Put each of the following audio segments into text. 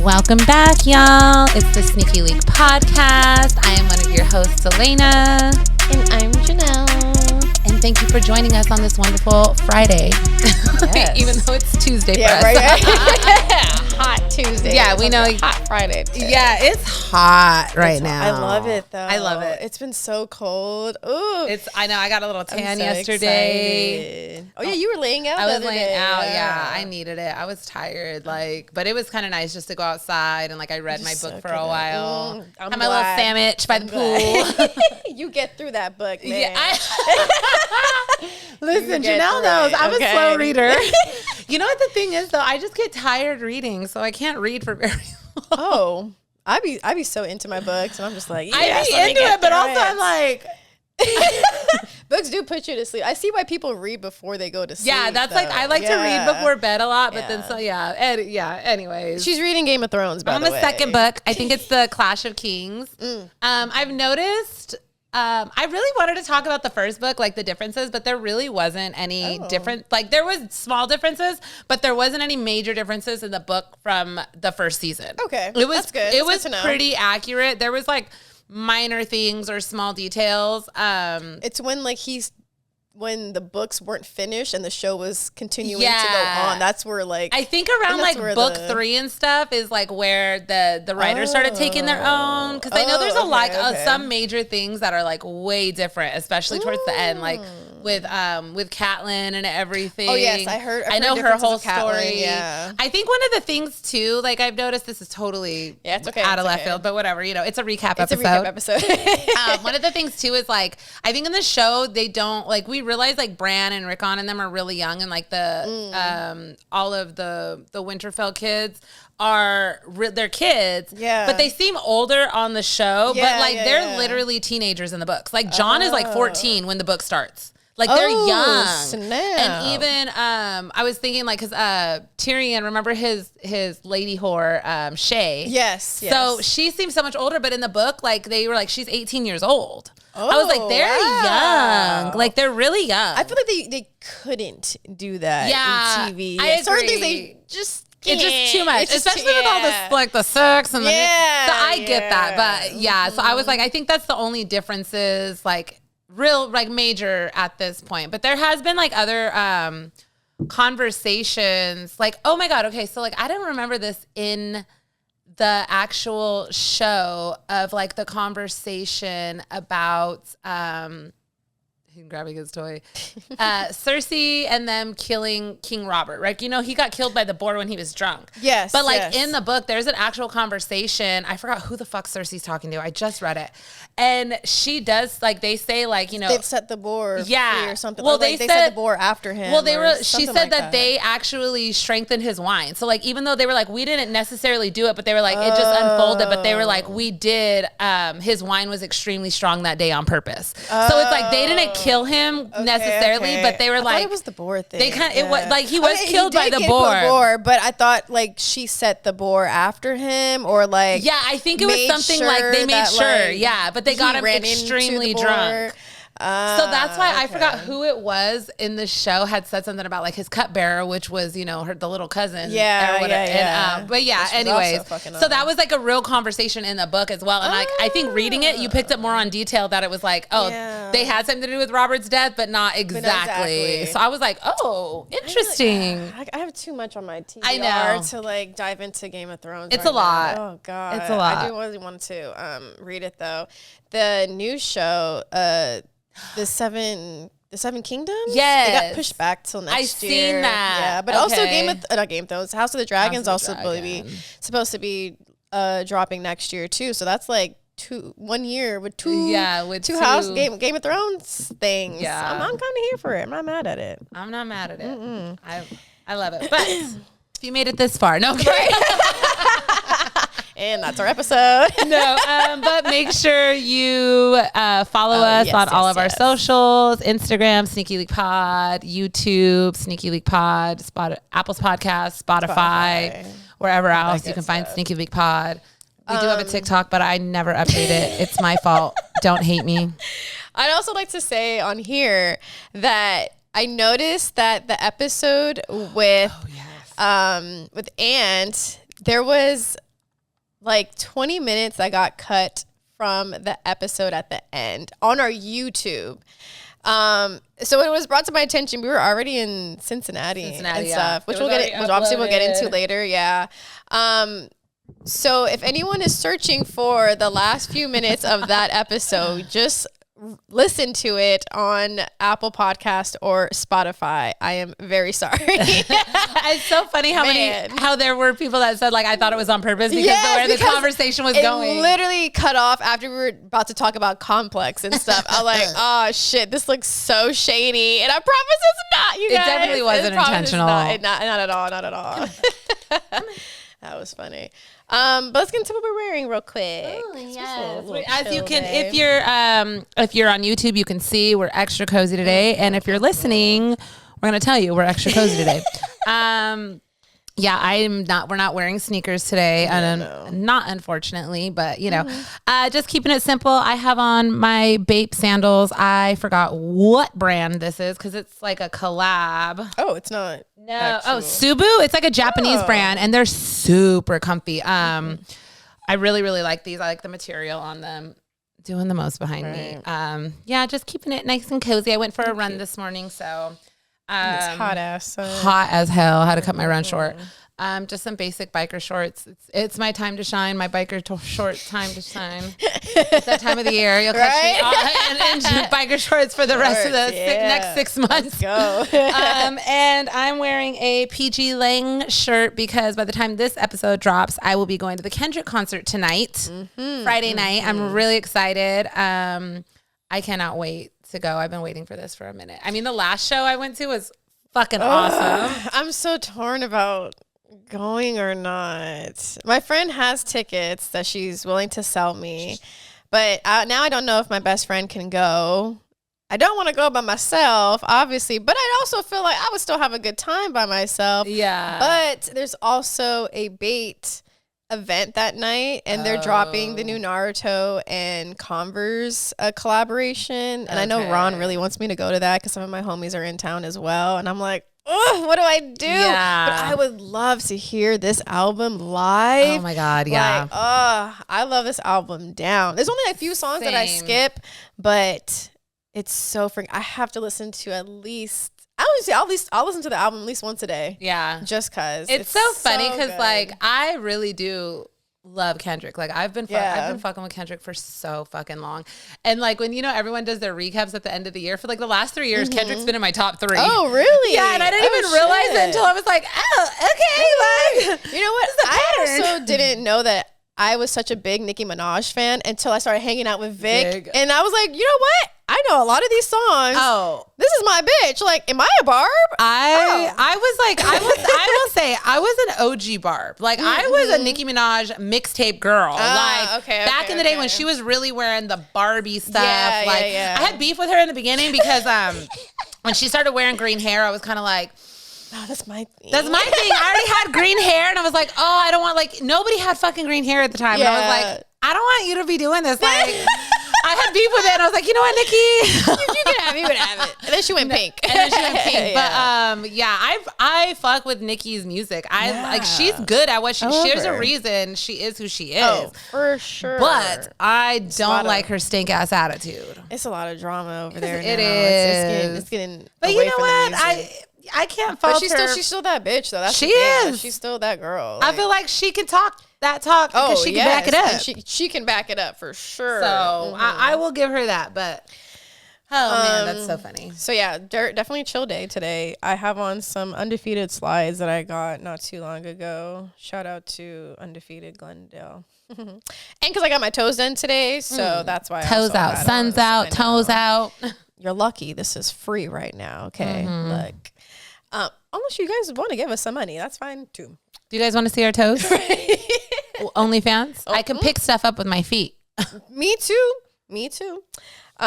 Welcome back, y'all. It's the Sneaky Leak podcast. I am one of your hosts, Elaina. And I'm Janelle. And thank you for joining us on this wonderful Friday. Yes. Even though it's Tuesday for us. Right. Hot Tuesday. Yeah, we know. Hot Friday today. Yeah, it's hot right now. I love it, though. I love it. It's been so cold. Ooh. I know. I got a little tan so yesterday. Excited. Oh, yeah, you were laying out. I was laying out. Yeah, I needed it. I was tired. But it was kind of nice just to go outside and I read my book for a while. Had my little sandwich by the pool. You get through that book, man. Yeah, Listen, Janelle knows I'm a slow reader. You know what the thing is, though? I just get tired reading, so I can't read for very long. Oh, I be so into my books, and I'm just like, I be into it, but also I'm like, books do put you to sleep. I see why people read before they go to sleep. Yeah, that's though. I like to read before bed a lot, but then anyways. She's reading Game of Thrones, by the way. On the second book. I think it's the Clash of Kings. I've noticed I really wanted to talk about the first book, the differences, but there really wasn't any difference. There was small differences, but there wasn't any major differences in the book from the first season. Okay. It was That's good. It was pretty accurate. There was minor things or small details. It's when the books weren't finished and the show was continuing to go on. That's where I think around book 3 and stuff is where the writers started taking their own, because I know there's a lot some major things that are way different, especially towards the end, with Catelyn and everything. Oh yes, I know her whole Catelyn, story. Yeah, I think one of the things too, I've noticed, this is totally out of left field, but whatever, it's a recap episode. One of the things too is I think in the show they don't we realize Bran and Rickon and them are really young, and the all of the Winterfell kids are they're kids, but they seem older on the show, but they're literally teenagers in the books. John is 14 when the book starts. They're young. Snap. And even I was thinking because Tyrion, remember his lady whore Shay? Yes. So she seems so much older, but in the book they were she's 18 years old. I was they're young. They're really young. I feel they couldn't do that in TV. I agree. Certain things they just it's just too much, especially with all this the sex and so I get that, but so I was I think that's the only differences real major at this point. But there has been other conversations oh my god, okay, so I didn't remember this in the actual show of the conversation about him grabbing his toy, Cersei and them killing King Robert, right? He got killed by the boar when he was drunk. Yes. But in the book, there's an actual conversation. I forgot who the fuck Cersei's talking to. I just read it. And she does, they say, they'd set the boar free or something. Well, or they set the boar after him. Well, she said that they actually strengthened his wine. So, even though they were we didn't necessarily do it, but they were it just unfolded. But they were we did, his wine was extremely strong that day on purpose. So it's they didn't kill him necessarily, but they were I thought it was the boar thing. They kind of, it was he was killed by the boar. But I thought she set the boar after him, or I think it was something they made sure, but they got him extremely drunk. So that's why I forgot who it was in the show had said something about his cupbearer, which was the little cousin. And, but anyways, so that was a real conversation in the book as well. And I think reading it, you picked up more on detail that it was they had something to do with Robert's death, but not exactly. So I was interesting. I have too much on my TBR I know to dive into Game of Thrones. It's a lot. Oh god, it's a lot. I do really want to read it though. The new show, The Seven Kingdoms? Yes. It got pushed back till next year. I've seen that. Yeah, but also not Game of Thrones. House of the Dragon's supposed to be dropping next year too. So that's 1 year with two Game of Thrones things. Yeah. I'm kind of here for it. I'm not mad at it. I'm not mad at it. I love it. But if you made it this far, no. And that's our episode. But make sure you follow us on all of our socials: Instagram, Sneaky Leak Pod; YouTube, Sneaky Leak Pod; Apple's Podcast; Spotify, wherever else you can find Sneaky Leak Pod. We do have a TikTok, but I never update it. It's my fault. Don't hate me. I'd also like to say on here that I noticed that the episode with Ant, there was like 20 minutes that got cut from the episode at the end on our YouTube. So when it was brought to my attention, we were already in Cincinnati and stuff, which obviously we'll get into later. Yeah. So if anyone is searching for the last few minutes of that episode, just listen to it on Apple Podcast or Spotify. I am very sorry. It's so funny how there were people that said like I thought it was on purpose because the conversation was going. It literally cut off after we were about to talk about Complex and stuff. I was like, oh shit, this looks so shady, and I promise it's not. You guys, it definitely wasn't intentional. Not at all. Not at all. That was funny. But let's get into what we're wearing real quick. Oh, yes. As you can, if you're on YouTube, you can see we're extra cozy today, and if you're listening, we're gonna tell you we're extra cozy today. Yeah, we're not wearing sneakers today. Not unfortunately, but just keeping it simple. I have on my Bape sandals. I forgot what brand this is because it's like a collab. Oh, it's not. No. Actual. Oh, Subu. It's like a Japanese brand and they're super comfy. I really, really like these. I like the material on them. Doing the most behind me. Yeah, just keeping it nice and cozy. I went for a run this morning, so it's hot as hell. Had to cut my run short. Just some basic biker shorts. It's my time to shine. My biker shorts time to shine. It's that time of the year. You'll catch me in biker shorts for the rest of the next 6 months. Let's go. And I'm wearing a PG Lang shirt because by the time this episode drops, I will be going to the Kendrick concert tonight, Friday night. I'm really excited. I cannot wait to go. I've been waiting for this for a minute. I mean, the last show I went to was fucking awesome. I'm so torn about going or not. My friend has tickets that she's willing to sell me, but now I don't know if my best friend can go. I don't want to go by myself, obviously, but I also feel like I would still have a good time by myself. Yeah. But there's also a Bait event that night, and they're dropping the new Naruto and Converse collaboration. And I know Ron really wants me to go to that because some of my homies are in town as well. And I'm like, oh, what do I do? Yeah. But I would love to hear this album live. Oh my God, yeah. I love this album down. There's only a few songs that I skip, but it's so I have to listen to at least, I'll listen to the album at least once a day. Yeah. Just because. It's so funny because like I really do love Kendrick. Like I've been fucking with Kendrick for so fucking long. And like when everyone does their recaps at the end of the year for like the last 3 years, Kendrick's been in my top 3. Oh really? Yeah, and I didn't even realize it until I was like, oh, okay. Like, you know what? I also didn't know that I was such a big Nicki Minaj fan until I started hanging out with Vic. And I was like, you know what? I know a lot of these songs. Oh, this is my bitch. Like, am I a Barb? I will say I was an OG Barb. Like I was a Nicki Minaj mixtape girl. Back in the day when she was really wearing the Barbie stuff. I had beef with her in the beginning because when she started wearing green hair, I was kind of like, oh, that's my thing. That's my thing. I already had green hair, and I was like, oh, I don't want, like, nobody had fucking green hair at the time. Yeah. And I was like, I don't want you to be doing this. Like, I had beef with it, and I was like, you know what, Nikki? You can have it. And then she went pink. But I fuck with Nicki's music. Like, she's good at what there's a reason she is who she is. Oh, for sure. But I don't like her stink ass attitude. It's a lot of drama over there. It is. It's getting. But you know what? I can't fault her. But she's still that bitch, though. That's she is. She's still that girl. Like, I feel like she can talk that talk because she can back it up. She can back it up for sure. So I will give her that. But man, that's so funny. So yeah, definitely chill day today. I have on some Undefeated slides that I got not too long ago. Shout out to Undefeated Glendale. And because I got my toes done today, so that's why. Toes out, sun's out, toes out. You're lucky. This is free right now. Okay, like. Unless you guys want to give us some money, that's fine too. Do you guys want to see our toes? OnlyFans? I can pick stuff up with my feet. Me too.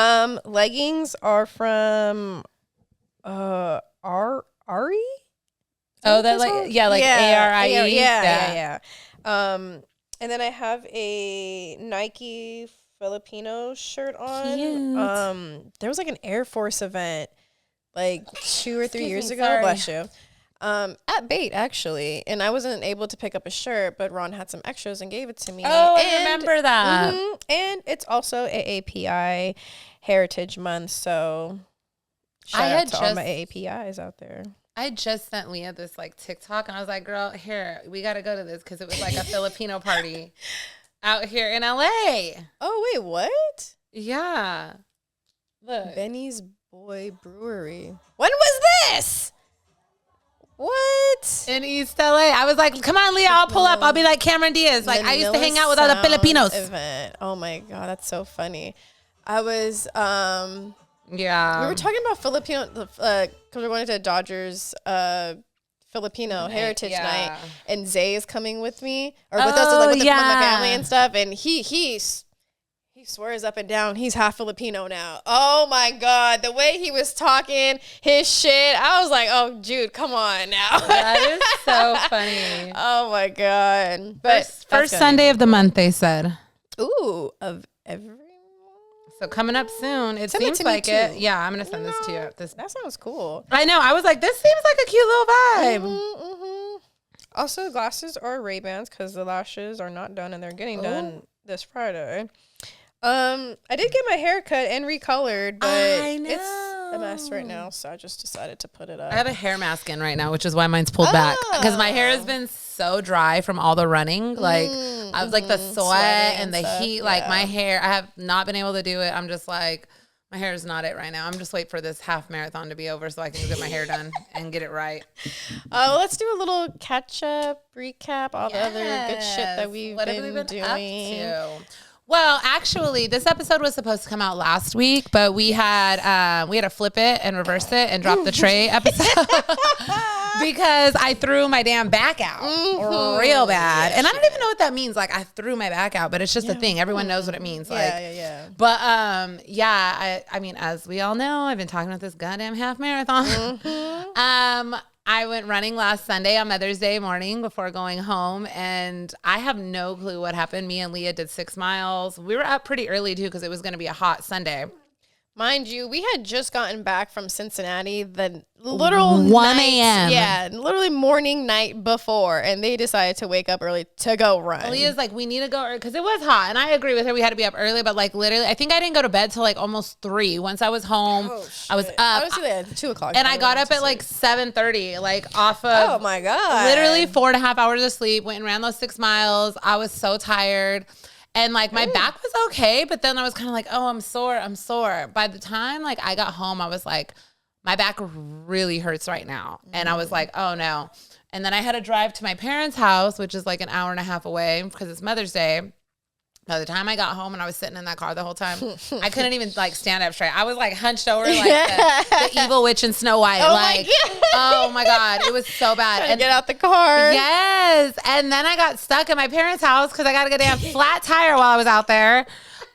Leggings are from Ari. Oh, that like ARIE. Yeah. And then I have a Nike Filipino shirt on. Cute. There was like an Air Force event like 2 or 3 years ago. Bless you. At Bait, actually. And I wasn't able to pick up a shirt, but Ron had some extras and gave it to me. Oh, I remember that. And it's also AAPI Heritage Month, so shout out to all my AAPIs out there. I just sent Leah this like TikTok, and I was like, girl, here, we got to go to this because it was like a Filipino party out here in LA. Oh, wait, what? Yeah. Look. Benny's Boy Brewery. When was this? What? In East LA. I was like, come on, Leah, I'll pull up. I'll be like Cameron Diaz. Like, I used to hang out with other Filipinos. Event. Oh my God, that's so funny. I was, yeah. We were talking about Filipino, because we're going to Dodgers, Filipino Heritage Night, and Zay is coming with me, or with us, like with my family and stuff, and he swears up and down he's half Filipino now. Oh my God, the way he was talking his shit, I was like, oh Jude, come on now. That is so funny. Oh my God. But first Sunday of the month, they said. Ooh, of every month. So coming up soon. It seems like it. Yeah, I'm gonna send this to you. That sounds cool. I know. I was like, this seems like a cute little vibe. Also, glasses or Ray-Bans, because the lashes are not done and they're getting done this Friday. I did get my hair cut and recolored, but it's a mess right now, so I just decided to put it up. I have a hair mask in right now, which is why mine's pulled back, because my hair has been so dry from all the running. Like, I was like the sweat and the heat, like my hair, I have not been able to do it. I'm just like, my hair is not it right now. I'm just waiting for this half marathon to be over so I can get my hair done and get it right. Let's do a little catch up, recap, all the other good shit that we've been doing. Up to? Well, actually, this episode was supposed to come out last week, but we had to flip it and reverse it and drop the Trey episode because I threw my damn back out real bad. And I don't even know what that means. Like, I threw my back out, but it's just a thing. Everyone knows what it means. Yeah. But I mean, as we all know, I've been talking about this goddamn half marathon. I went running last Sunday on Mother's Day morning before going home, and I have no clue what happened. Me and Leah did 6 miles. We were up pretty early, too, because it was going to be a hot Sunday. Mind you, we had just gotten back from Cincinnati the literal 1 a.m. Yeah, literally morning night before, and they decided to wake up early to go run. Leah's like, we need to go, because it was hot, and I agree with her. We had to be up early, but like literally, I think I didn't go to bed till like almost 3. Once I was home, I was up. I was at 2 o'clock. And I got up at like 7:30, like off of, oh my God, literally 4.5 hours of sleep, went and ran those 6 miles. I was so tired. And like my back was okay, but then I was kind of like, oh, I'm sore. By the time like I got home, I was like, my back really hurts right now. And I was like, oh no. And then I had to drive to my parents' house, which is like an hour and a half away because it's Mother's Day. By the time I got home and I was sitting in that car the whole time, I couldn't even like stand up straight. I was like hunched over like the evil witch in Snow White. Oh my God, it was so bad. And get out the car. Yes. And then I got stuck at my parents' house because I got to get a damn flat tire while I was out there.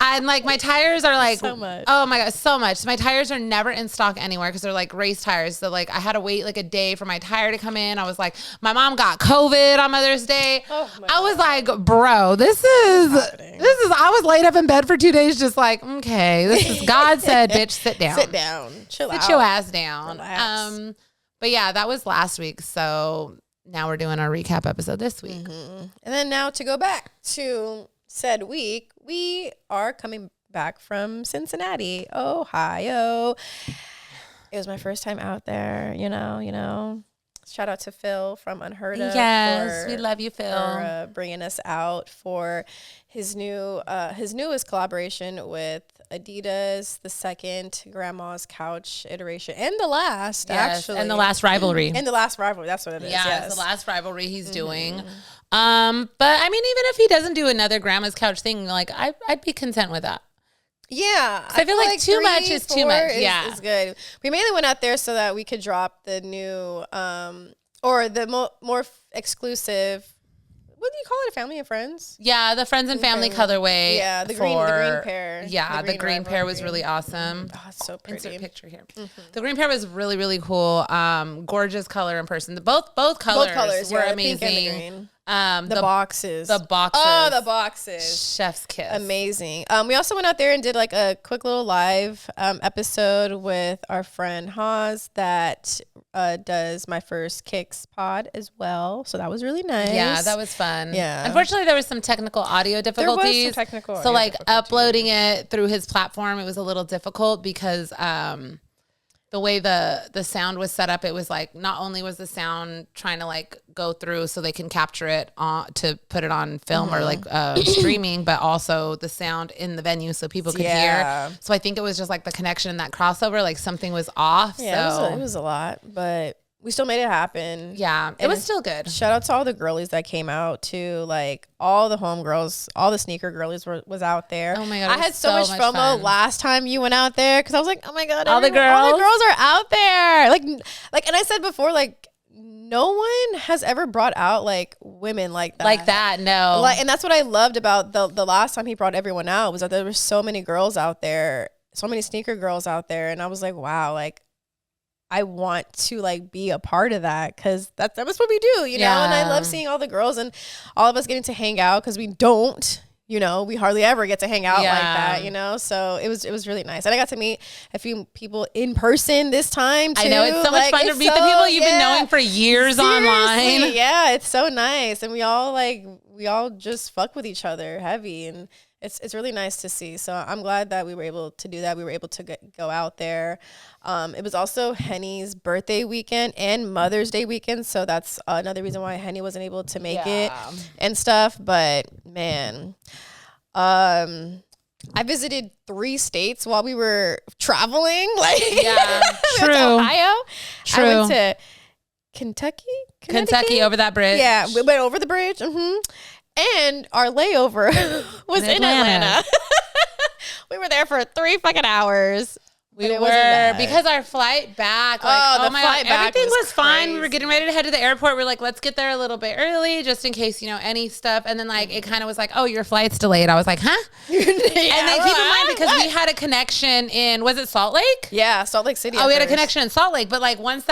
And like my tires are like, so much. Oh my God, so much. My tires are never in stock anywhere because they're like race tires. So like I had to wait like a day for my tire to come in. I was like, my mom got COVID on Mother's Day. I was like, bro, this is, I was laid up in bed for 2 days just like, okay, this is, God said, bitch, sit down. Sit down. Chill out. Sit your ass down. Relax. But yeah, that was last week. So now we're doing our recap episode this week. And then now to go back to said week, we are coming back from Cincinnati, Ohio. It was my first time out there, you know. Shout out to Phil from Unheardof. Yes, we love you, Phil. For bringing us out for his newest collaboration with Adidas, the second Grandma's Couch iteration, and the last, actually. And the last rivalry. That's what it is. Yeah, it's the last rivalry he's doing. But I mean, even if he doesn't do another Grandma's Couch thing, like I'd be content with that. Yeah. I feel like too much is too much. Yeah. It's good. We mainly went out there so that we could drop the new, or the more exclusive, what do you call it? Family and friends? Yeah, the friends and family colorway. Yeah, the green pair. Yeah, the green pair was really awesome. Oh, it's so pretty. Insert picture here. The green pair was really, really cool. Gorgeous color in person. Both colors were amazing. Pink and the green. The boxes. The boxes. Oh, the boxes. Chef's kiss. Amazing. We also went out there and did like a quick little live episode with our friend Haas that does my first Kicks pod as well. So that was really nice. Yeah, that was fun. Yeah. Unfortunately, there was some technical audio difficulties. There was some technical audio difficulties. Uploading it through his platform, it was a little difficult because the way the sound was set up, it was like not only was the sound trying to like go through so they can capture it to put it on film or like streaming, but also the sound in the venue so people could hear. So I think it was just like the connection, that crossover, like something was off. Yeah, so it was a lot, but we still made it happen. Yeah, it was still good. Shout out to all the girlies that came out too. Like all the homegirls, all the sneaker girlies was out there. Oh my God. I had so much FOMO fun last time you went out there because I was like, oh my God, all the girls are out there. Like, and I said before, like no one has ever brought out like women like that. Like that, no. Like, and that's what I loved about the last time he brought everyone out was that there were so many girls out there, so many sneaker girls out there. And I was like, wow, like, I want to like be a part of that because that's what we do, you know? And I love seeing all the girls and all of us getting to hang out because we don't, you know, we hardly ever get to hang out like that, you know? So it was really nice. And I got to meet a few people in person this time too. I know, it's so much fun to meet the people you've been knowing for years online. Yeah, it's so nice. And we all just fuck with each other heavy, and it's really nice to see. So I'm glad that we were able to do that. We were able to go out there. It was also Henny's birthday weekend and Mother's Day weekend. So that's another reason why Henny wasn't able to make it and stuff. But man, I visited 3 states while we were traveling. Like, yeah, true. We went to Ohio. True. I went to Kentucky over that bridge. Yeah, we went over the bridge. And our layover was in Atlanta. We were there for 3 fucking hours. We were, because our flight back, like, oh my God, everything was fine. We were getting ready to head to the airport. We were like, let's get there a little bit early just in case, you know, any stuff. And then like, it kind of was like, oh, your flight's delayed. I was like, huh? And then keep in mind, because we had a connection in, was it Salt Lake? Yeah, Salt Lake City. Oh, we had a connection in Salt Lake. But like once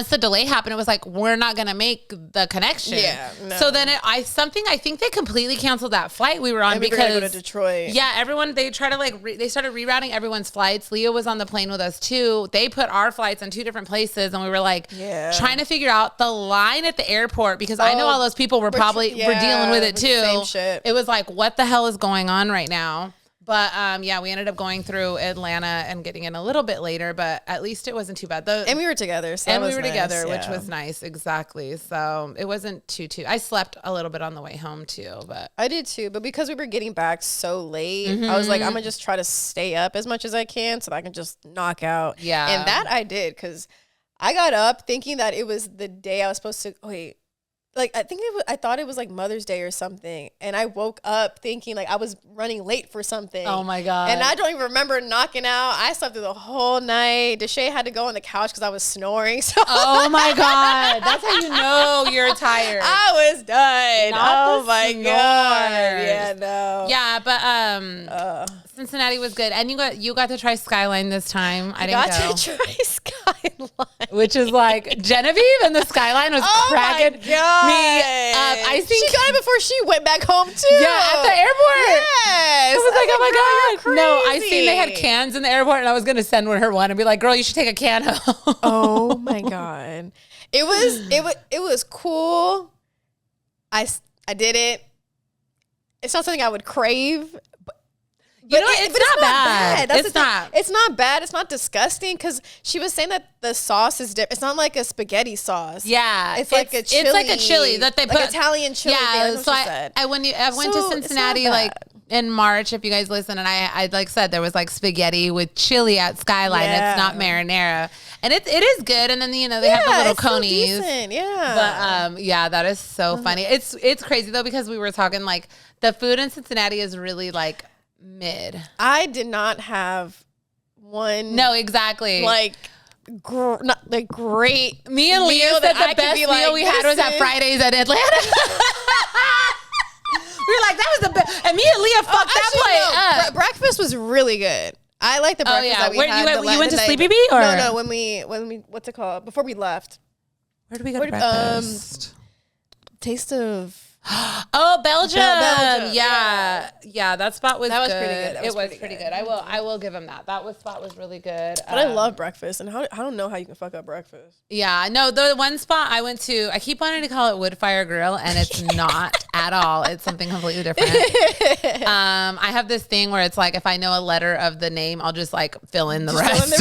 the delay happened, it was like, we're not going to make the connection. Yeah. No. So then I think they completely canceled that flight we were on because we were going to go to Detroit. Yeah. Everyone, they tried to they started rerouting everyone's flights. Leo was on the plane with us too. They put our flights in 2 different places, and we were like trying to figure out the line at the airport because I know all those people were dealing with it too. Same shit. It was like, what the hell is going on right now? But we ended up going through Atlanta and getting in a little bit later, but at least it wasn't too bad. And we were together. So and we were together, which was nice. Exactly. So it wasn't too. I slept a little bit on the way home too, but I did too. But because we were getting back so late, I was like, I'm gonna just try to stay up as much as I can so that I can just knock out. Yeah. And that I did because I got up thinking that it was the day I was supposed to. Like, I thought it was like Mother's Day or something. And I woke up thinking like I was running late for something. Oh my God. And I don't even remember knocking out. I slept through the whole night. Deshae had to go on the couch because I was snoring. So oh my God. That's how you know you're tired. I was done. Not oh my snores. God. Yeah, no. Yeah, but Cincinnati was good. And you got to try Skyline this time. I didn't got to try Skyline. Which is like Genevieve and the Skyline was cracking me up. I think she got it before she went back home too. Yeah, at the airport. Yes. I was like, oh my God. No, I crazy. seen they had cans in the airport and I was going to send her one and be like, girl, you should take a can home. Oh my God. It was cool. I did it. It's not something I would crave. You know, it's not bad. It's not bad. It's not disgusting because she was saying that the sauce is different. It's not like a spaghetti sauce. Yeah, it's like a chili. It's like a chili that they put Italian chili. Yeah, so I went to Cincinnati like in March. If you guys listen, and I like said there was like spaghetti with chili at Skyline. Yeah. It's not marinara, and it is good. And then they have the little conies. So decent, yeah. But that is so funny. It's crazy though because we were talking like the food in Cincinnati is really like mid. I did not have one. No, exactly. Like, not like great. Me and Leah said the best meal we had was at Fridays at Atlanta. We were like, that was the best. And me and Leah fucked that plate up. Breakfast was really good. I like the breakfast that we had. You went to Sleepy Bee? Or? No, when we what's it called? Before we left. Where did we go to breakfast? Taste of. Oh, Belgium. Yeah, that spot was pretty good. It was pretty good. I will give him that. Spot was really good. But I love breakfast, and I don't know how you can fuck up breakfast. Yeah, no, the one spot I went to, I keep wanting to call it Wood Fire Grill, and it's not at all. It's something completely different. I have this thing where it's like if I know a letter of the name, I'll just like fill in the rest.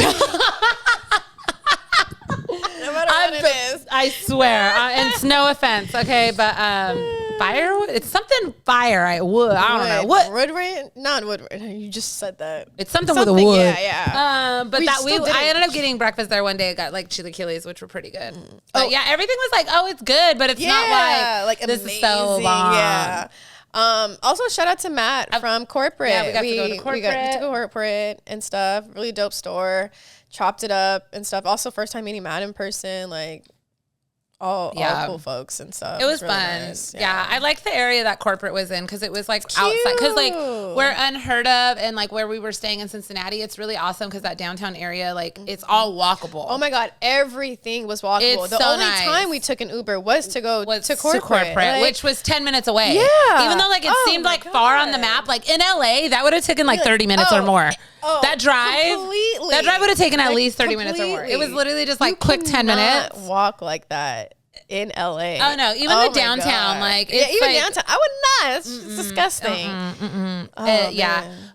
No matter what it is. I swear. And it's no offense, okay? But fire? It's something fire. I don't know. What? Woodward? Not Woodward. You just said that. It's something with a wood. Yeah. But I ended up getting breakfast there one day. I got like chilaquiles, which were pretty good. But yeah, everything was like, oh, it's good, but it's not like this amazing. Is so bomb. Yeah. Also, shout out to Matt from corporate. Yeah, we got to go to corporate. We got to go corporate and stuff. Really dope store. Chopped it up and stuff. Also, first time meeting Matt in person. Like, all cool folks and stuff. It was really fun. Nice. Yeah, I liked the area that corporate was in because it was like outside. Because like we're unheard of and like where we were staying in Cincinnati, it's really awesome because that downtown area, like it's all walkable. Oh my God, everything was walkable. The only time we took an Uber was to go to corporate like, which was 10 minutes away. Yeah. Even though like it seemed like far on the map, like in LA, that would have taken like 30 minutes or more. That drive would have taken at least 30 minutes or more. It was literally just like quick 10 minutes. Walk like that in LA. Oh no, even the downtown, like it's even downtown, I would not. It's disgusting.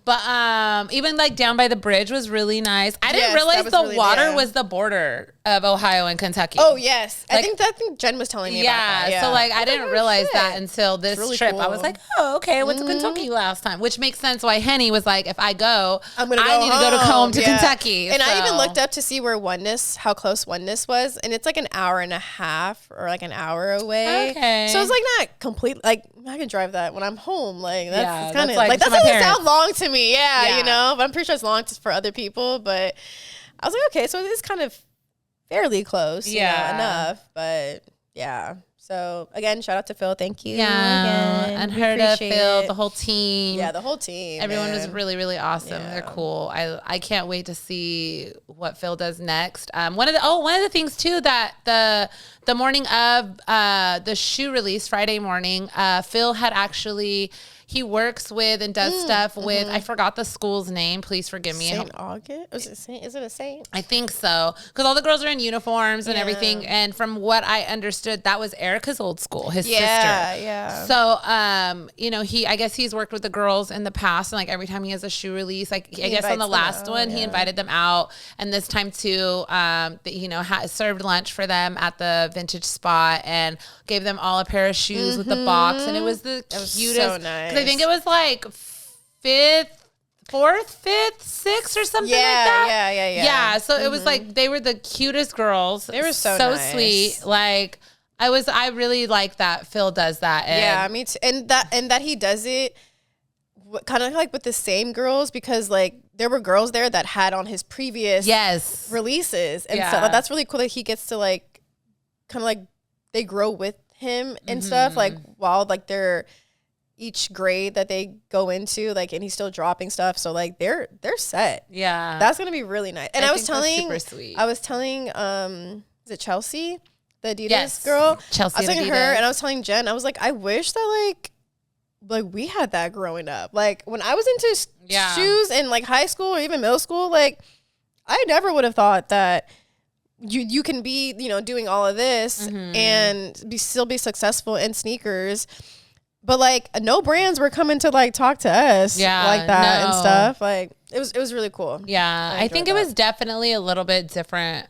But even like down by the bridge was really nice. I didn't realize the water was the border of Ohio and Kentucky. Oh yes, like, I think Jen was telling me about that. Yeah, so like I didn't realize that until this trip. Cool. I was like, oh okay, I went to Kentucky last time, which makes sense why Henny was like, if I go, I need to go home to Kentucky. And I even looked up to see where how close Oneness was, and it's like an hour and a half or like an hour away. Okay, so it's like not complete. Like I can drive that when I'm home. Like that's kind of like that doesn't sound long to me. Yeah, you know, but I'm pretty sure it's long for other people. But I was like, okay, so it is kind of fairly close, you know, enough, but yeah. So again, shout out to Phil. Thank you. Yeah, Unheard of Phil, the whole team. Yeah, the whole team. Everyone was really, really awesome. Yeah. They're cool. I can't wait to see what Phil does next. One of the things too that the morning of the shoe release, Friday morning, Phil had actually. He works with and does stuff with, I forgot the school's name. Please forgive me. St. August? Is it a Saint? I think so. Because all the girls are in uniforms and everything. And from what I understood, that was Erica's old school, his sister. Yeah. So, you know, I guess he's worked with the girls in the past. And like every time he has a shoe release, like I guess on the last one, he invited them out. And this time too, you know, served lunch for them at the vintage spot and gave them all a pair of shoes with the box. And it was the cutest. So nice. I think it was like fourth, fifth, sixth or something like that. Yeah. So it was like they were the cutest girls. They were so nice. Sweet. Like I really like that Phil does that. And me too. And that he does it kind of like with the same girls because like there were girls there that had on his previous releases. And so that's really cool that he gets to like kind of like they grow with him and stuff like while like they're each grade that they go into, like, and he's still dropping stuff. So like they're set. Yeah. That's gonna be really nice. And I was telling is it Chelsea? The Adidas girl? Chelsea. I was telling her and I was telling Jen, I was like, I wish that like we had that growing up. Like when I was into shoes in like high school or even middle school, like I never would have thought that you can be, you know, doing all of this and still be successful in sneakers. But like no brands were coming to like talk to us like that and stuff. Like it was really cool. Yeah. I think it was definitely a little bit different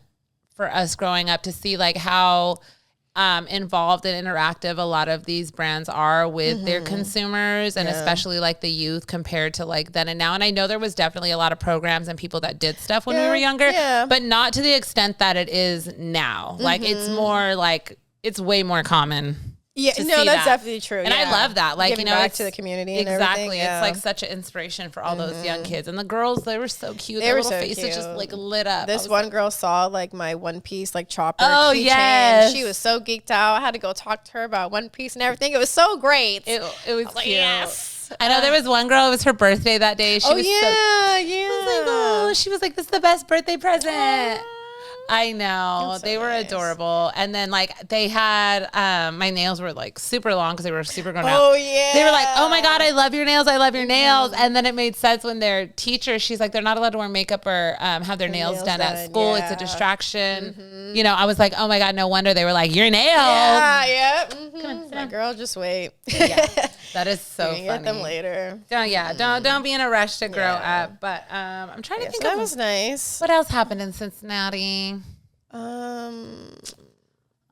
for us growing up to see like how involved and interactive a lot of these brands are with their consumers and especially like the youth compared to like then and now. And I know there was definitely a lot of programs and people that did stuff when we were younger, but not to the extent that it is now. Like it's more like it's way more common. Yeah, no, that's definitely true. And I love that. Like, giving back to the community and everything. It's like such an inspiration for all those young kids. And the girls, they were so cute. Their little faces just like lit up. This one girl saw like my One Piece like chopper keychain. She was so geeked out. I had to go talk to her about One Piece and everything. It was so great. It was like, yes. I know there was one girl, it was her birthday that day. She was I was like, she was like, this is the best birthday present. I know. So they were adorable. And then like they had my nails were like super long because they were super grown out. Oh yeah. They were like, oh my God, I love your nails. I love your nails. And then it made sense when their teacher, she's like, they're not allowed to wear makeup or have their nails done at school. Yeah. It's a distraction. You know, I was like, oh my God, no wonder they were like, your nails. Yeah. Come on, my girl, just wait. Yeah. That is so funny. Get them later. Don't be in a rush to grow up. But I'm trying to think. So that was nice. What else happened in Cincinnati? I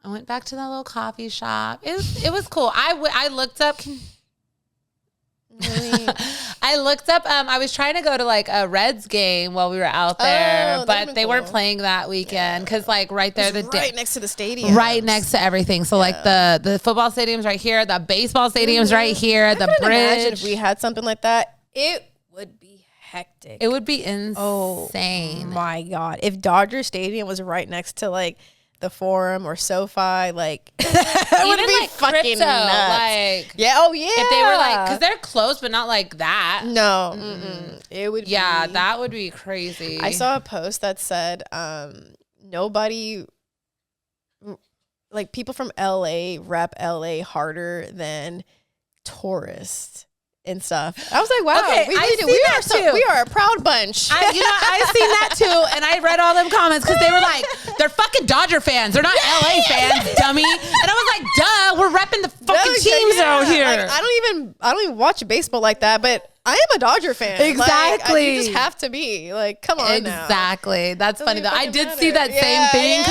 went back to that little coffee shop. It was cool. I looked up. I looked up. I was trying to go to like a Reds game while we were out there, but they weren't playing that weekend because like right there, right next to the stadium, right next to everything. So like the football stadium's right here, the baseball stadium's right here, the bridge. Imagine if we had something like that, it would be hectic. It would be insane. Oh my God! If Dodger Stadium was right next to like the Forum or SoFi, like it would be like fucking crypto, nuts. Like, if they were like, because they're close, but not like that. No, it would. Yeah, that would be crazy. I saw a post that said, nobody, like people from LA rep LA harder than tourists and stuff. I was like, wow, okay, we are a proud bunch. I seen that too, and I read all them comments because they were like, they're fucking Dodger fans. They're not LA fans, dummy. And I was like, duh, we're repping the fucking teams out here. Like, I don't even watch baseball like that, but I am a Dodger fan. Exactly. You just have to be. Like, come on Exactly. now. That's funny though. I did see that same thing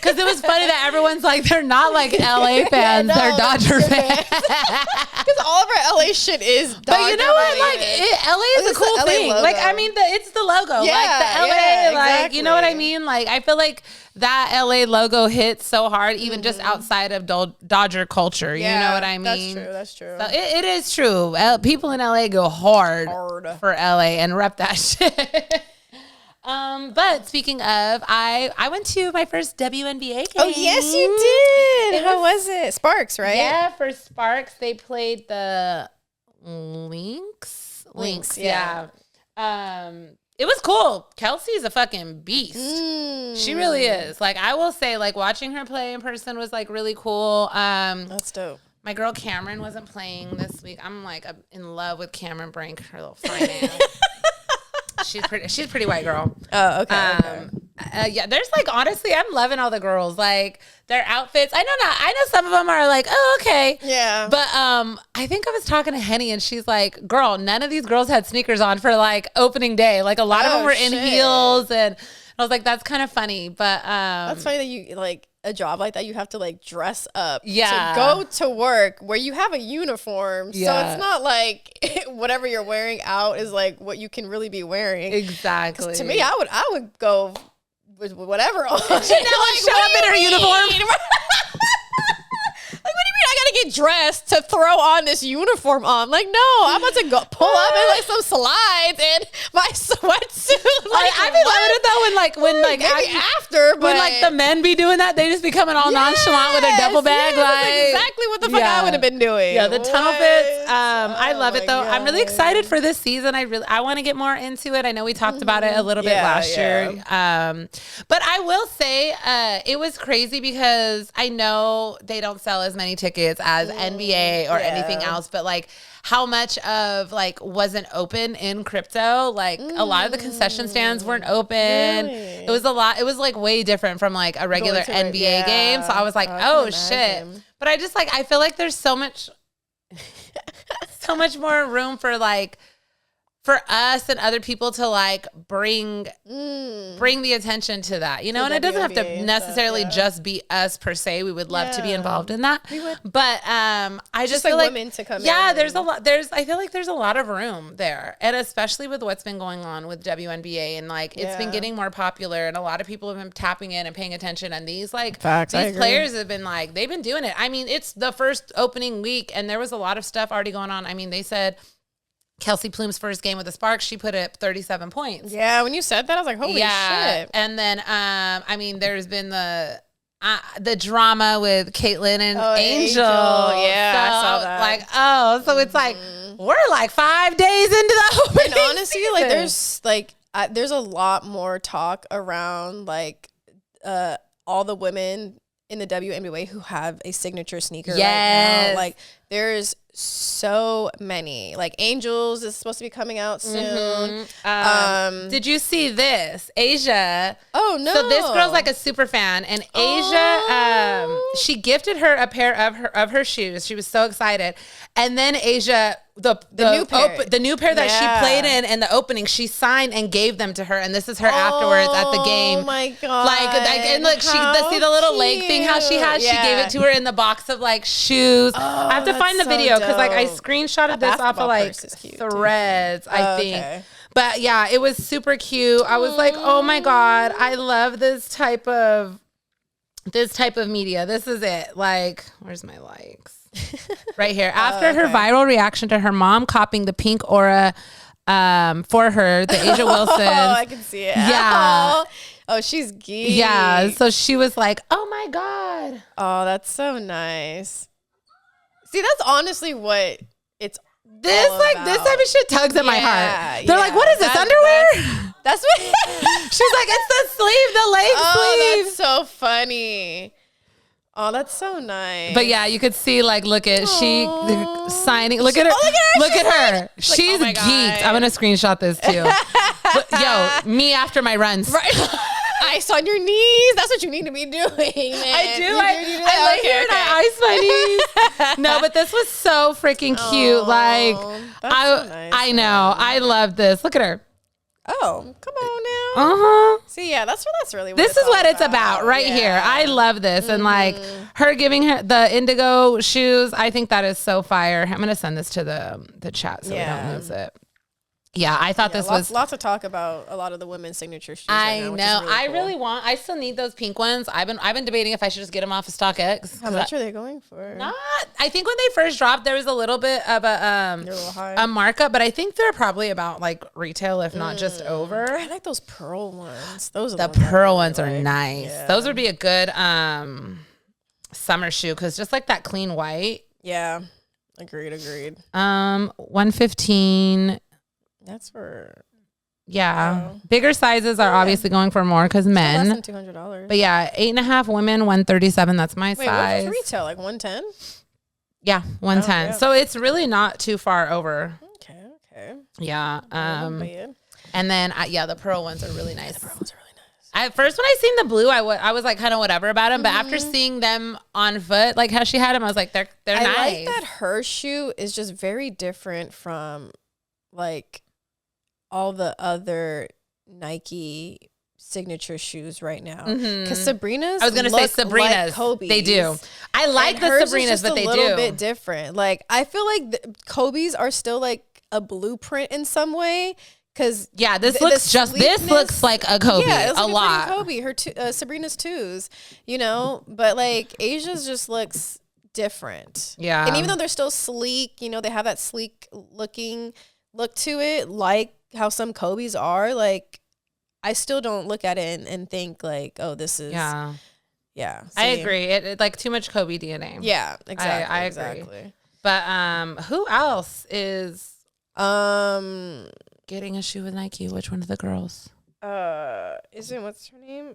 because it was funny that everyone's like, they're not like LA fans, they're Dodger fans. Because all of our LA shit is Dodger But you know what? Like LA is a cool thing. Like I mean, it's the logo. Yeah, like the LA, like exactly. You know what I mean? Like I feel like that LA logo hits so hard, even just outside of Dodger culture. You know what I mean? That's true. So it is true. People in LA go hard for LA and rep that shit. But speaking of, I went to my first WNBA game. Oh yes, you did. How was it? Sparks, right? Yeah, for Sparks, they played the Lynx, yeah. It was cool. Kelsey's a fucking beast. She really is. Like I will say, like watching her play in person was like really cool. That's dope. My girl Cameron wasn't playing this week. I'm like in love with Cameron Brink, her little fine ass. She's a pretty white girl. Oh, okay. Yeah, there's like honestly, I'm loving all the girls. Like their outfits. I know some of them are like, oh, okay. Yeah. But I think I was talking to Henny and she's like, girl, none of these girls had sneakers on for like opening day. Like a lot of them were in heels, and I was like, that's kind of funny. But that's funny that you like a job like that. You have to like dress up to go to work where you have a uniform. So it's not like whatever you're wearing out is like what you can really be wearing. Exactly. To me, I would go with whatever on. Janelle would show up in her uniform. Like, what do you mean I gotta get dressed to throw on this uniform on? Like, no, I'm about to go pull up in like some slides and my sweatsuit. Like, I be loving it though when maybe after, but when like the men be doing that, they just be coming all nonchalant with their duffel bag. Like exactly what the fuck I would have been doing. Yeah, the tunnel fits. I love it though. I'm really excited for this season. I want to get more into it. I know we talked about it a little bit last year. But I will say it was crazy because I know they don't sell as many tickets as NBA or anything else, but like how much of like wasn't open in crypto, like a lot of the concession stands weren't open. Really? It was a lot. It was like way different from like a regular NBA game. So I was like, oh shit. But I just like, I feel like there's so much more room for like, for us and other people to like bring the attention to that, you know, and it doesn't have to necessarily just be us per se. We would love to be involved in that, but I just feel like women to come in. There's a lot. I feel like there's a lot of room there, and especially with what's been going on with WNBA and like it's been getting more popular, and a lot of people have been tapping in and paying attention. And these like these players have been like they've been doing it. I mean, it's the first opening week, and there was a lot of stuff already going on. I mean, they said Kelsey Plume's first game with the Sparks, she put up 37 points. Yeah, when you said that, I was like, holy shit. And then, I mean, there's been the drama with Caitlin and Angel. Yeah, so, I saw that. Like, so it's like, we're like 5 days into the opening And honestly, season. Like, there's a lot more talk around, like, all the women in the WNBA who have a signature sneaker right now. Like, there's so many. Like, Angels is supposed to be coming out soon. Did you see this? Asia. Oh, no. So this girl's like a super fan, and Asia, she gifted her a pair of her shoes. She was so excited. And then Asia, the new pair that she played in the opening, she signed and gave them to her, and this is her afterwards at the game. Oh my god! And look, see the little leg thing how she has. Yeah. She gave it to her in the box of like shoes. I have to find the video because like I screenshotted this off of like Threads, I think. Okay. But yeah, it was super cute. I was like, oh my god, I love this type of media. This is it. Like, where's my likes? Right here. After her viral reaction to her mom copying the pink aura for her, the Asia Wilson. Oh, I can see it. Yeah. Oh, she's geek. Yeah. So she was like, oh my god. Oh, that's so nice. See, that's honestly what it's this type of shit tugs at my heart. They're like, what is this, underwear? That's what she's like, it's the sleeve, the leg sleeve. That's so funny. Oh, that's so nice. But yeah, you could see like, look at she signing. Look at her. Look at her. She's geeked. I'm gonna screenshot this too. Yo, me after my runs. Right. Ice on your knees. That's what you need to be doing, man. I do. I lay here and I ice my knees. No, but this was so freaking cute. Like, so nice, I know. I love this. Look at her. Oh, come on now. See, yeah, that's really what this is what it's about right here. I love this. And like her giving her the indigo shoes, I think that is so fire. I'm going to send this to the chat so we don't lose it. Yeah, I thought this was lots to talk about. A lot of the women's signature shoes. I right now, know. Really cool. Really want. I still need those pink ones. I've been debating if I should just get them off of StockX. How much are they going for? Not. I think when they first dropped, there was a little bit of a markup, but I think they're probably about like retail, if not just over. I like those pearl ones. Those are the pearl ones are nice. Yeah. Those would be a good summer shoe because just like that clean white. Yeah. Agreed. 115. That's for bigger sizes are obviously going for more because men. Less than $200. But yeah, 8.5 women, 137. That's my size. What's retail like 110? Yeah, 110. Yeah. So it's really not too far over. Okay. Yeah. And then the pearl ones are really nice. The pearl ones are really nice. At first, when I seen the blue, I was like kind of whatever about them. But after seeing them on foot, like how she had them, I was like, they're nice. I like that her shoe is just very different from like all the other Nike signature shoes right now. Because Sabrina's, I was gonna say Sabrina's, like Kobe's. They do. I like the Sabrina's, but they do. A little bit different. Like I feel like Kobe's are still like a blueprint in some way. Because this looks like a Kobe. Yeah, a lot. Kobe, her Sabrina's twos, but like Asia's just looks different. Yeah, and even though they're still sleek, they have that sleek looking look to it, like how some Kobe's are. Like, I still don't look at it and think like, oh, this is yeah. I agree. It like too much Kobe DNA. Yeah, exactly. I agree. Exactly. But who else is getting a shoe with Nike? Which one of the girls? What's her name?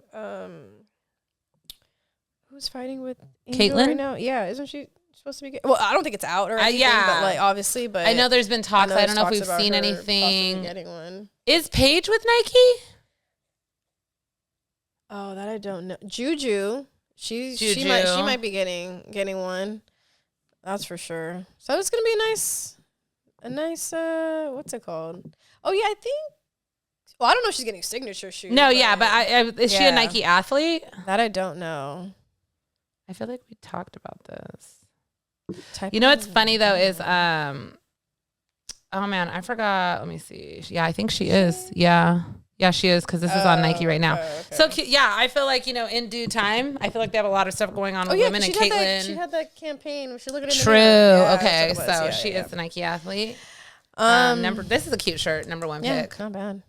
Who's fighting with Caitlin right now? Yeah, isn't she supposed to be? Well, I don't think it's out or anything, but like obviously, but I know there's been talks. I don't know if we've seen anything. Getting one. Is Paige with Nike? Oh, that I don't know. Juju, she might be getting one. That's for sure. So it's gonna be a nice what's it called? Oh yeah, I think. Well, I don't know if she's getting signature shoes. No, but is she a Nike athlete? That I don't know. I feel like we talked about this. What's funny though is oh man, I forgot. Let me see. Yeah, I think she is. Yeah, she is because this is on Nike right now. Okay. So I feel like in due time, I feel like they have a lot of stuff going on with women and Caitlin. She had that campaign. She looked at it. True. Okay, so she is the Nike athlete. This is a cute shirt. Number one pick. Not bad.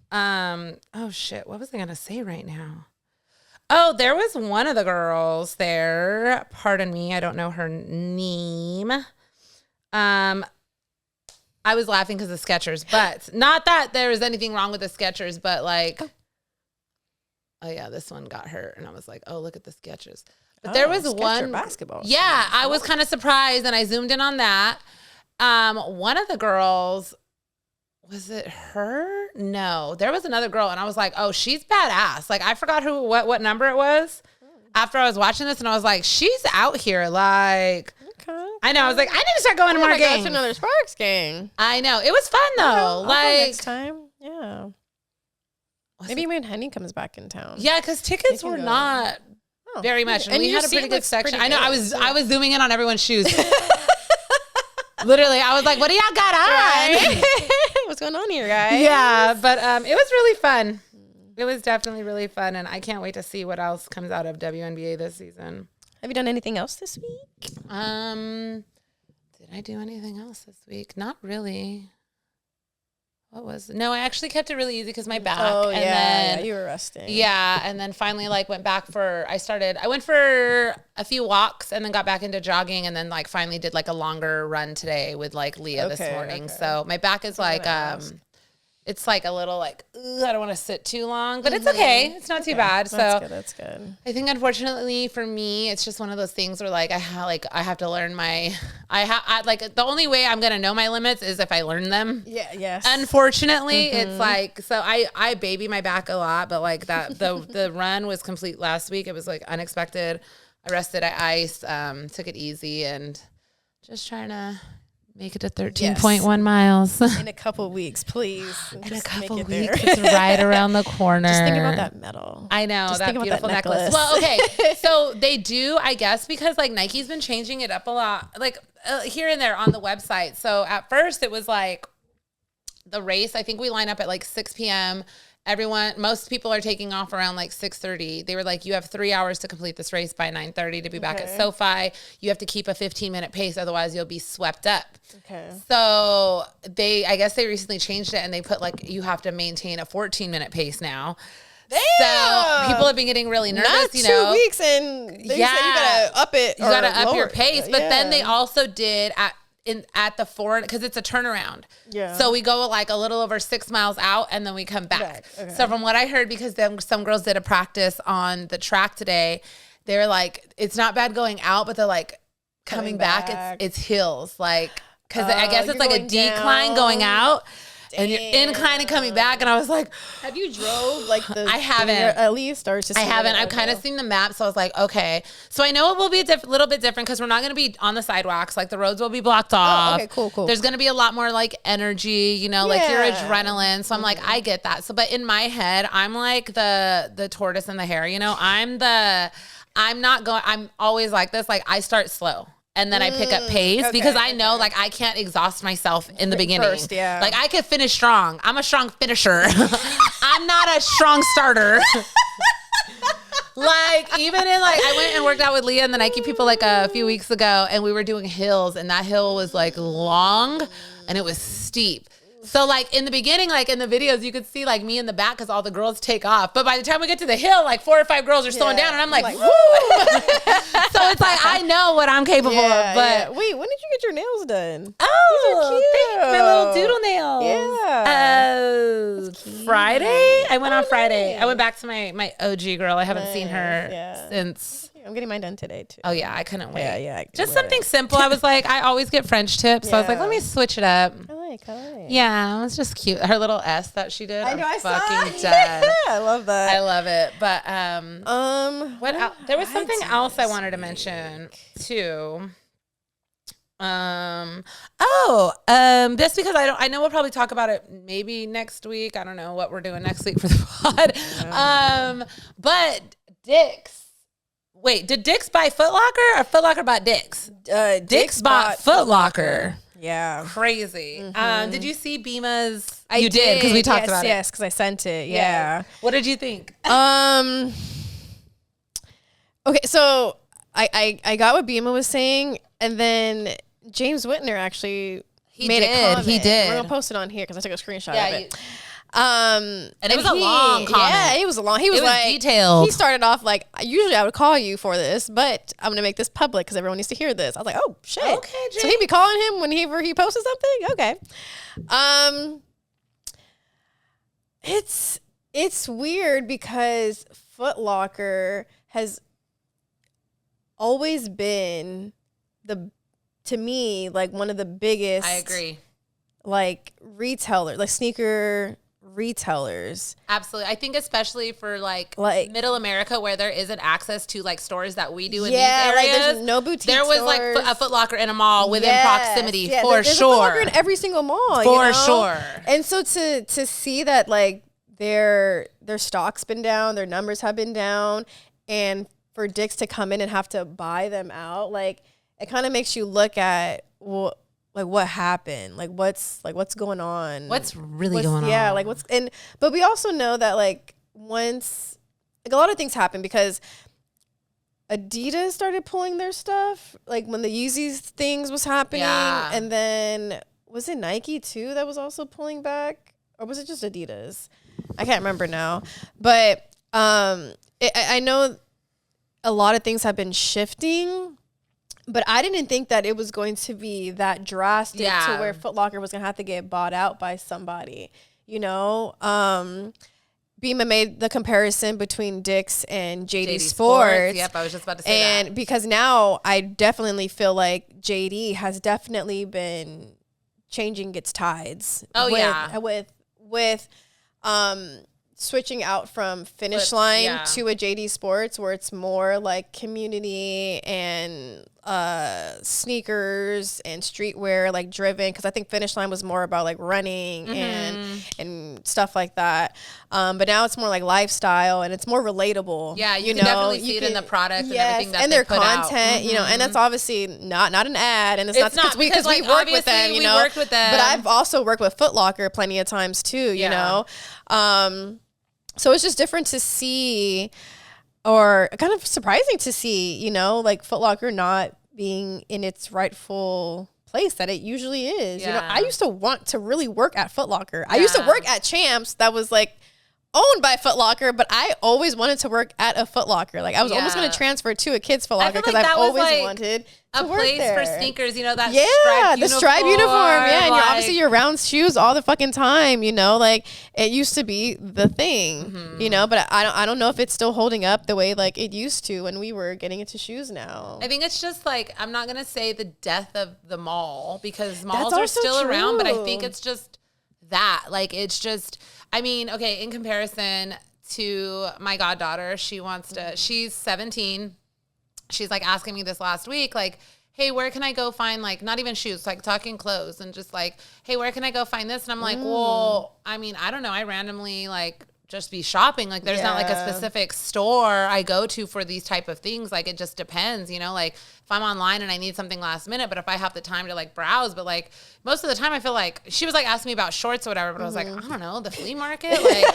Oh shit. What was I gonna say right now? Oh, there was one of the girls there. Pardon me, I don't know her name. I was laughing because of Skechers, but not that there was anything wrong with the Skechers, but like, oh yeah, this one got hurt. And I was like, oh, look at the sketches. But there was one basketball. Yeah, I was kind of surprised, and I zoomed in on that. One of the girls, was it her? No, there was another girl, and I was like, oh, she's badass. Like, I forgot what number it was after I was watching this, and I was like, she's out here. Like, okay. I know. I was like, I need to start going to more games. To another Sparks game. I know. It was fun, though. I'll go next time. Yeah. Maybe when Henny comes back in town. Yeah, because tickets were not very much. And we had a pretty good section. I know. I was zooming in on everyone's shoes. Literally, I was like, what do y'all got on? Right. What's going on here, guys? Yeah, but it was really fun. It was definitely really fun, and I can't wait to see what else comes out of WNBA this season. Have you done anything else this week? Did I do anything else this week? Not really. No, I actually kept it really easy because my back. Oh, and then, you were resting. Yeah, and then finally, like, went back I went for a few walks and then got back into jogging and then, like, finally did, like, a longer run today with, like, Leah this morning. Okay. So my back is, like, it's, like, a little, like, I don't want to sit too long, but it's okay. It's not too bad. That's good. I think, unfortunately, for me, it's just one of those things where, like, I have to learn the only way I'm going to know my limits is if I learn them. Yeah, yes. Unfortunately, it's like, so I baby my back a lot, but, like, the run was complete last week. It was, like, unexpected. I rested, I iced, took it easy, and just trying to make it to 13.1 miles. In a couple weeks, please. In a couple weeks. It's right around the corner. Just think about that medal. I know, that beautiful necklace. Well, okay. So they do, I guess, because like Nike's been changing it up a lot, like here and there on the website. So at first it was like the race. I think we line up at like 6 p.m. Most people are taking off around like 6:30. They were like, you have 3 hours to complete this race by 9:30 to be back at SoFi. You have to keep a 15-minute pace, otherwise you'll be swept up. Okay. So I guess they recently changed it, and they put like you have to maintain a 14-minute pace now. Damn. So people have been getting really nervous. Not 2 weeks, and they said you gotta up it. You gotta up your pace, but then they also did at the foreign, because it's a turnaround. Yeah. So we go like a little over 6 miles out and then we come back. Okay. So from what I heard, because some girls did a practice on the track today, they're like, it's not bad going out, but they're like coming back. It's hills. Like, because I guess it's like a decline going out. And you're incline and coming back, and I was like, have you drove like the I haven't at least, or just I haven't. I've kind of seen the map, so I was like, okay. So I know it will be a little bit different because we're not going to be on the sidewalks. Like the roads will be blocked off. Oh, okay, cool. There's going to be a lot more like energy, like your adrenaline. So I'm like, I get that. So, but in my head, I'm like the tortoise and the hare. I'm always like this. Like I start slow. And then I pick up pace because I know like I can't exhaust myself in the beginning. First, yeah. Like I could finish strong. I'm a strong finisher. I'm not a strong starter. Like even in like I went and worked out with Leah and the Nike people like a few weeks ago, and we were doing hills, and that hill was like long and it was steep. So like in the beginning, like in the videos, you could see like me in the back because all the girls take off. But by the time we get to the hill, like 4 or 5 girls are slowing down, and I'm like, woo! So it's like I know what I'm capable of. But wait, when did you get your nails done? Oh, thanks, my little doodle nails. Yeah. Friday. I went on Friday. I went back to my OG girl. I haven't seen her since. I'm getting mine done today too. Oh yeah, I couldn't wait. Yeah. Just something simple. I was like, I always get French tips, so I was like, let me switch it up. I like. Yeah, it was just cute. Her little S that she did. I know. I fucking saw. dead. I love that. I love it. But what else? There was something else I wanted to mention too. Just because I know we'll probably talk about it maybe next week. I don't know what we're doing next week for the pod. But Dick's. Wait, did Dick's buy Foot Locker or Foot Locker bought Dick's? Dick's bought Foot Locker. Yeah. Crazy. Mm-hmm. Did you see Bima's? You did because we talked about it. Yes, because I sent it. Yeah. What did you think? Okay, so I got what Bima was saying, and then James Whitner actually made a comment. He did. We're gonna post it on here because I took a screenshot of it. And it was a long comment. Yeah, it was long. He was like detailed. He started off like, usually I would call you for this, but I'm gonna make this public because everyone needs to hear this. I was like, oh shit. Okay, Jay. So he'd be calling him whenever he posted something. Okay. It's weird because Foot Locker has always been to me, like one of the biggest. I agree. Like retailers, like sneaker retailers. Absolutely. I think especially for like middle America where there isn't access to like stores that we do in these areas. Like there's no boutique There was stores. like a Foot Locker in a mall within proximity for there's sure. A Foot Locker in every single mall. For sure. And so to see that like their stock's been down, their numbers have been down, and for Dick's to come in and have to buy them out, like it kind of makes you look at what happened, like what's going on, what's really going on. Yeah, like but we also know that like once like a lot of things happen because Adidas started pulling their stuff, like when the Yeezys things was happening, and then was it Nike too that was also pulling back, or was it just Adidas? I can't remember now, but I know a lot of things have been shifting. But I didn't think that it was going to be that drastic to where Foot Locker was going to have to get bought out by somebody, you know? Bima made the comparison between Dick's and JD Sports. Yep, I was just about to say that. And because now I definitely feel like JD has definitely been changing its tides. With switching out from Finish Line to a JD Sports where it's more like community and sneakers and streetwear like driven, because I think Finish Line was more about like running and stuff like that, but now it's more like lifestyle and it's more relatable. You can definitely see it in the product and everything that and they their put content, you know, and that's obviously not an ad, and it's not because we work with them, you know, but I've also worked with Foot Locker plenty of times too, you know. So it's just different to see, or kind of surprising to see, you know, like Foot Locker not being in its rightful place that it usually is. You know, I used to want to really work at Foot Locker. I used to work at Champs that was like owned by Foot Locker, but I always wanted to work at a Foot Locker. Like I was almost going to transfer to a kid's Foot Locker because I've always wanted a place for sneakers, you know, that striped uniform. Yeah, and you're around shoes all the fucking time, you know, like it used to be the thing, you know, but I don't know if it's still holding up the way like it used to when we were getting into shoes now. I think it's just like, I'm not going to say the death of the mall because malls are still around, but I think it's just that, like, it's just, I mean, okay, in comparison to my goddaughter, she's 17. She's like asking me this last week, like, hey, where can I go find, like, not even shoes, like talking clothes, and just like, hey, where can I go find this? And I'm like, well, I mean, I don't know. I randomly like just be shopping. Like there's not like a specific store I go to for these type of things. Like it just depends, you know, like if I'm online and I need something last minute, but if I have the time to like browse, but like most of the time I feel like she was like asking me about shorts or whatever, but I was like, I don't know, the flea market, like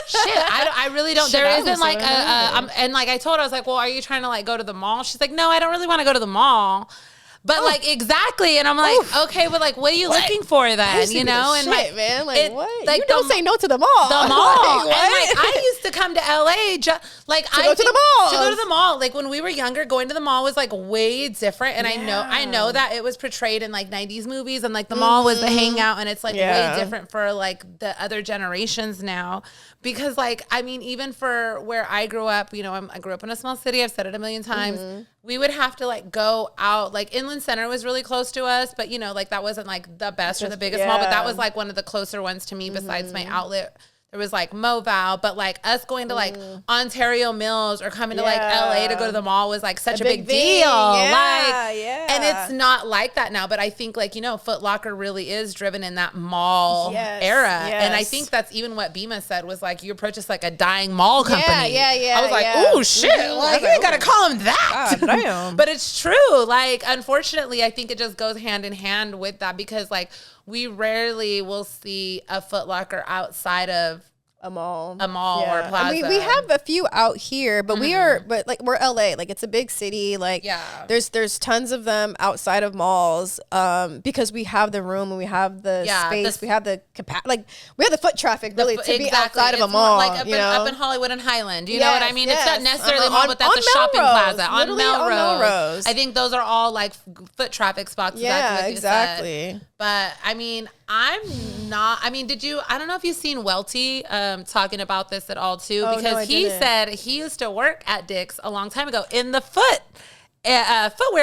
shit, I really don't, there isn't like and like I told her, I was like, well, are you trying to like go to the mall? She's like, no, I don't really want to go to the mall. But like exactly, and I'm like, okay, but like, what are you looking for then? You know, and shit, man, like what? Like, you don't say no to the mall. The mall, and like I used to come to LA, to go to the mall. Like when we were younger, going to the mall was like way different, and I know that it was portrayed in like 90s movies, and like the mall was the hangout, and it's like way different for like the other generations now. Because like, I mean, even for where I grew up, you know, I grew up in a small city. I've said it a million times. We would have to like go out, like Inland Center was really close to us, but you know, like that wasn't like the best or the biggest mall, but that was like one of the closer ones to me besides my outlet. There was like Moval, but like us going to like Ontario Mills or coming to like LA to go to the mall was like such a big deal. And it's not like that now, but I think like, you know, Foot Locker really is driven in that mall era. And I think that's even what Bima said was like, you approach us like a dying mall company. I was like, oh shit, like you ain't gotta call him that. God, damn. But it's true. Like, unfortunately, I think it just goes hand in hand with that because like, we rarely will see a Foot Locker outside of a mall or plaza. I mean, we have a few out here, but we're LA, like it's a big city. Like there's tons of them outside of malls, because we have the room and we have the space, we have the capacity, like we have the foot traffic really to be outside of a mall. Like up in Hollywood and Highland, you know what I mean? It's not necessarily a mall, but that's a shopping plaza on Melrose. I think those are all like foot traffic spots. Yeah, exactly. But I mean, I'm not. I mean, I don't know if you've seen Welty talking about this at all too, because he said he used to work at Dick's a long time ago in the footwear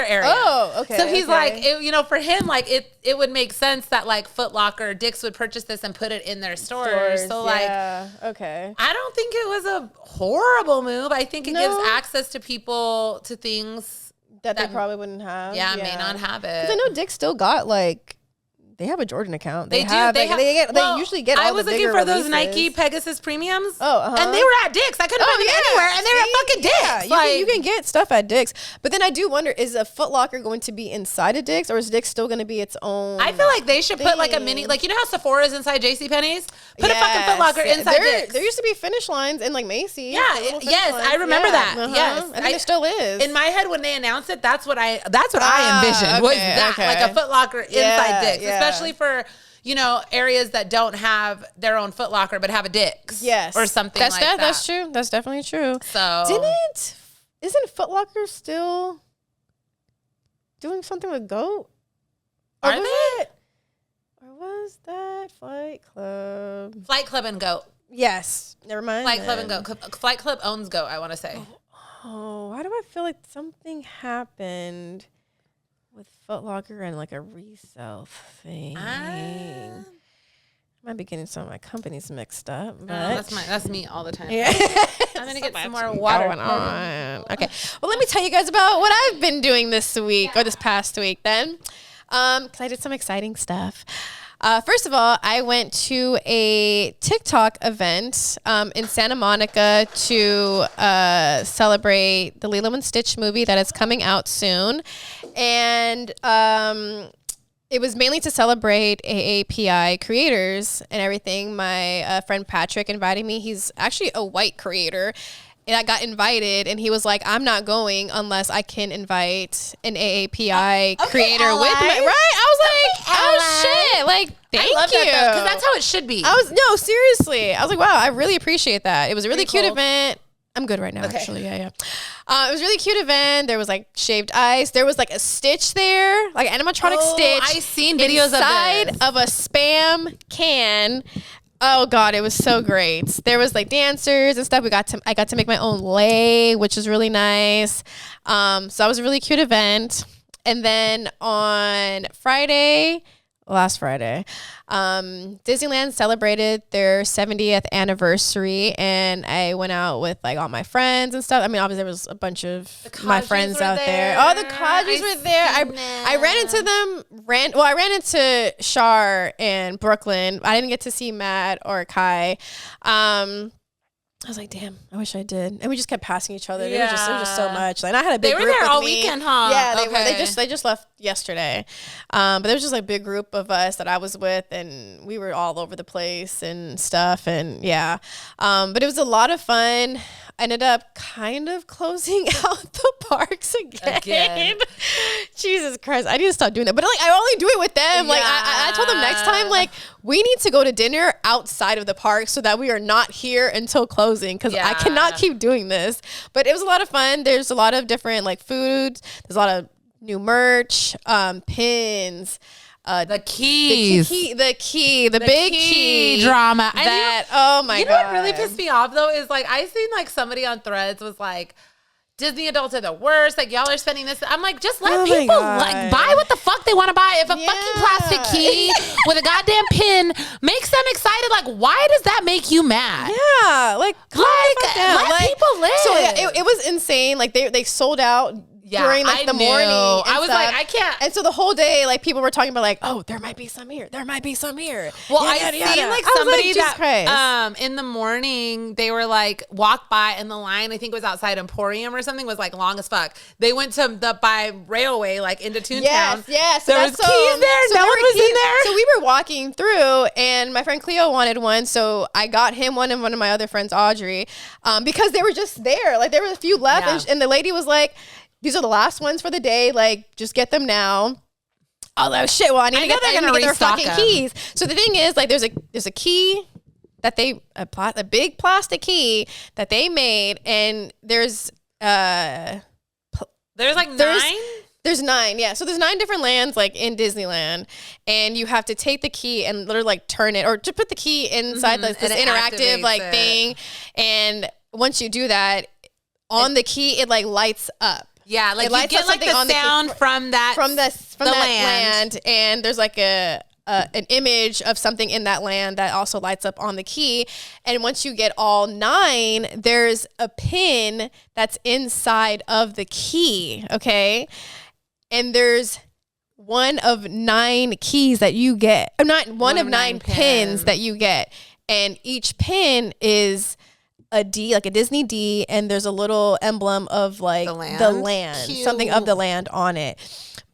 area. Oh, okay. So he's like, for him, like it would make sense that like Foot Locker, Dick's would purchase this and put it in their stores. So okay. I don't think it was a horrible move. I think it gives access to people to things that they probably wouldn't have. Yeah, may not have it. Because I know Dick's still got like. They have a Jordan account. They usually get. I was looking for those Nike Pegasus premiums. Oh, and they were at Dick's. I couldn't find them anywhere, and they were at fucking Dick's. Yeah, you can get stuff at Dick's, but then I do wonder: is a Foot Locker going to be inside of Dick's, or is Dick's still going to be its own? I feel like they should put like a mini, like how Sephora is inside JCPenney's. Put a fucking Foot Locker inside Dick's. There used to be Finish Lines in like Macy's. Yeah, yes, I remember that. Yes, I think there still is. In my head, when they announced it, that's what I envisioned was that like a Foot Locker inside Dick's, especially for. Areas that don't have their own Foot Locker but have a Dick's, or something like that. That's true. That's definitely true. So isn't Foot Locker still doing something with GOAT? Are they? Or was that Flight Club? Flight Club and GOAT. Yes. Never mind. Flight Club and GOAT. Flight Club owns GOAT, I want to say. Oh, why do I feel like something happened with Foot Locker and like a resale thing? I might be getting some of my companies mixed up. But that's me all the time. Yeah. I'm gonna get some more water going on. Okay. Well, let me tell you guys about what I've been doing this week or this past week. Then, because I did some exciting stuff. First of all, I went to a TikTok event in Santa Monica to celebrate the Lilo and Stitch movie that is coming out soon. And it was mainly to celebrate AAPI creators and everything. My friend Patrick invited me. He's actually a white creator. And I got invited, and he was like, I'm not going unless I can invite an AAPI creator with me. Right? I was like, oh, shit. Like, thank you. Because that's how it should be. No, seriously. I was like, wow, I really appreciate that. It was a really cute event. I'm good right now, actually. Yeah. It was a really cute event. There was like shaved ice. There was like a Stitch there, like an animatronic Stitch. I've seen videos inside of a Spam can. Oh God, it was so great. There was like dancers and stuff. I got to make my own lei, which is really nice. So that was a really cute event. And then on last Friday, Disneyland celebrated their 70th anniversary, and I went out with like all my friends and stuff. I mean, obviously there was a bunch of my friends out there. Oh, the Kaji's were there. I ran into them. I ran into Shar in Brooklyn. I didn't get to see Matt or Kai. I was like, damn, I wish I did. And we just kept passing each other. Yeah. It was just so much. Like, and I had a big group. They were there all me. weekend, huh? Yeah, they were. They just left yesterday. But there was just like a big group of us that I was with, and we were all over the place and stuff. And yeah. But it was a lot of fun. I ended up kind of closing out the parks again. Jesus Christ. I need to stop doing that. But like, I only do it with them. Yeah. Like I told them next time, like, we need to go to dinner outside of the park so that we are not here until closing, because I cannot keep doing this. But it was a lot of fun. There's a lot of different like foods. There's a lot of new merch, pins, the keys, the big key drama. Oh my God. You know what really pissed me off though is like I seen like somebody on Threads was like, Disney adults are the worst. Like, y'all are spending this. I'm like, just let people like buy what the fuck they want to buy. If a fucking plastic key with a goddamn pin makes them excited, like, why does that make you mad? Yeah, like let people live. So yeah, it was insane. Like they sold out. During like the morning, I was like, I can't. And so the whole day, like people were talking about, like, oh, there might be some here. There might be some here. Well, I seen like somebody that in the morning they were like walked by, and the line I think was outside Emporium or something was like long as fuck. They went to the by railway like into Toontown. Yes. So there was keys there. So no one was in there. So we were walking through, and my friend Cleo wanted one, so I got him one, and one of my other friends, Audrey, because they were just there. Like there were a few left, and the lady was like, these are the last ones for the day. Like, just get them now. Oh, shit. Well, I need to get their fucking keys. So the thing is, like, there's a key that a big plastic key that they made, and there's like 9. There's 9, yeah. So there's 9 different lands like in Disneyland, and you have to take the key and literally like turn it, or to put the key inside this interactive like thing. And once you do that, on the key it like lights up. Yeah, like you get like the sound from that land, and there's like an image of something in that land that also lights up on the key. And once you get all 9, there's a pin that's inside of the key, okay? And there's one of 9 keys that you get. Not one of 9 pins that you get. And each pin is a D, like a Disney D, and there's a little emblem of like the land. Something of the land on it.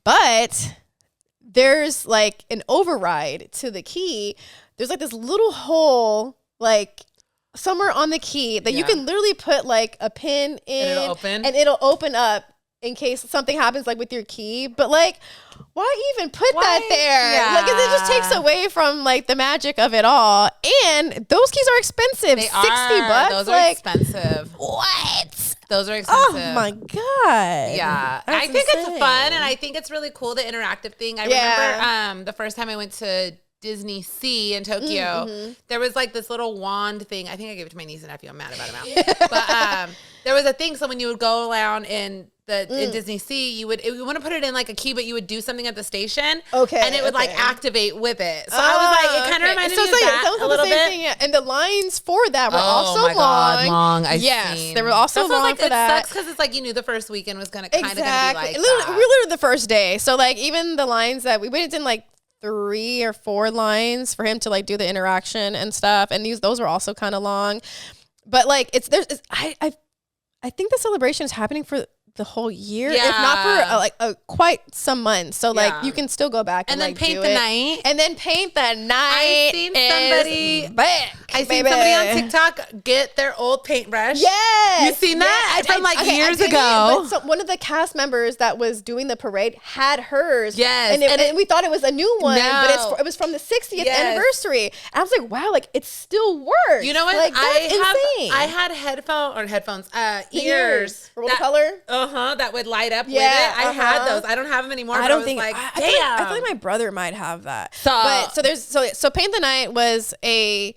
But there's like an override to the key. There's like this little hole like somewhere on the key that you can literally put like a pin in, and it'll open up in case something happens like with your key. But like, why even put that there? Yeah. Like, it just takes away from like the magic of it all. And those keys are expensive. They $60. Those are expensive. What? Those are expensive. Oh my God. Yeah. I think it's fun, and I think it's really cool, the interactive thing. I remember the first time I went to Disney Sea in Tokyo, there was like this little wand thing. I think I gave it to my niece and nephew. I'm mad about it now. But there was a thing, so when you would go around in Disney Sea, you want to put it in like a key, but you would do something at the station. Okay. And it would like activate with it. So I was like, it kind of reminded me of that a little bit. Thing, yeah. And the lines for that were also long. God, long. They were also long for that. It sucks because it's like you knew the first weekend was kind of be like Literally the first day. So like even the lines that we went in like 3 or 4 lines for him to like do the interaction and stuff, and those were also kind of long. But like I think the celebration is happening for the whole year, if not for quite some months. So like you can still go back and then like paint the night, and then paint the night. I seen somebody on TikTok get their old paintbrush. Yes, you seen that from years ago. But one of the cast members that was doing the parade had hers. Yes, and we thought it was a new one, but it was from the 60th anniversary. And I was like, wow, like it still works. You know what? Like, that's insane. I had headphones, ears for color. That would light up with it. I had those. I don't have them anymore. I feel like my brother might have that. So Paint the Night was a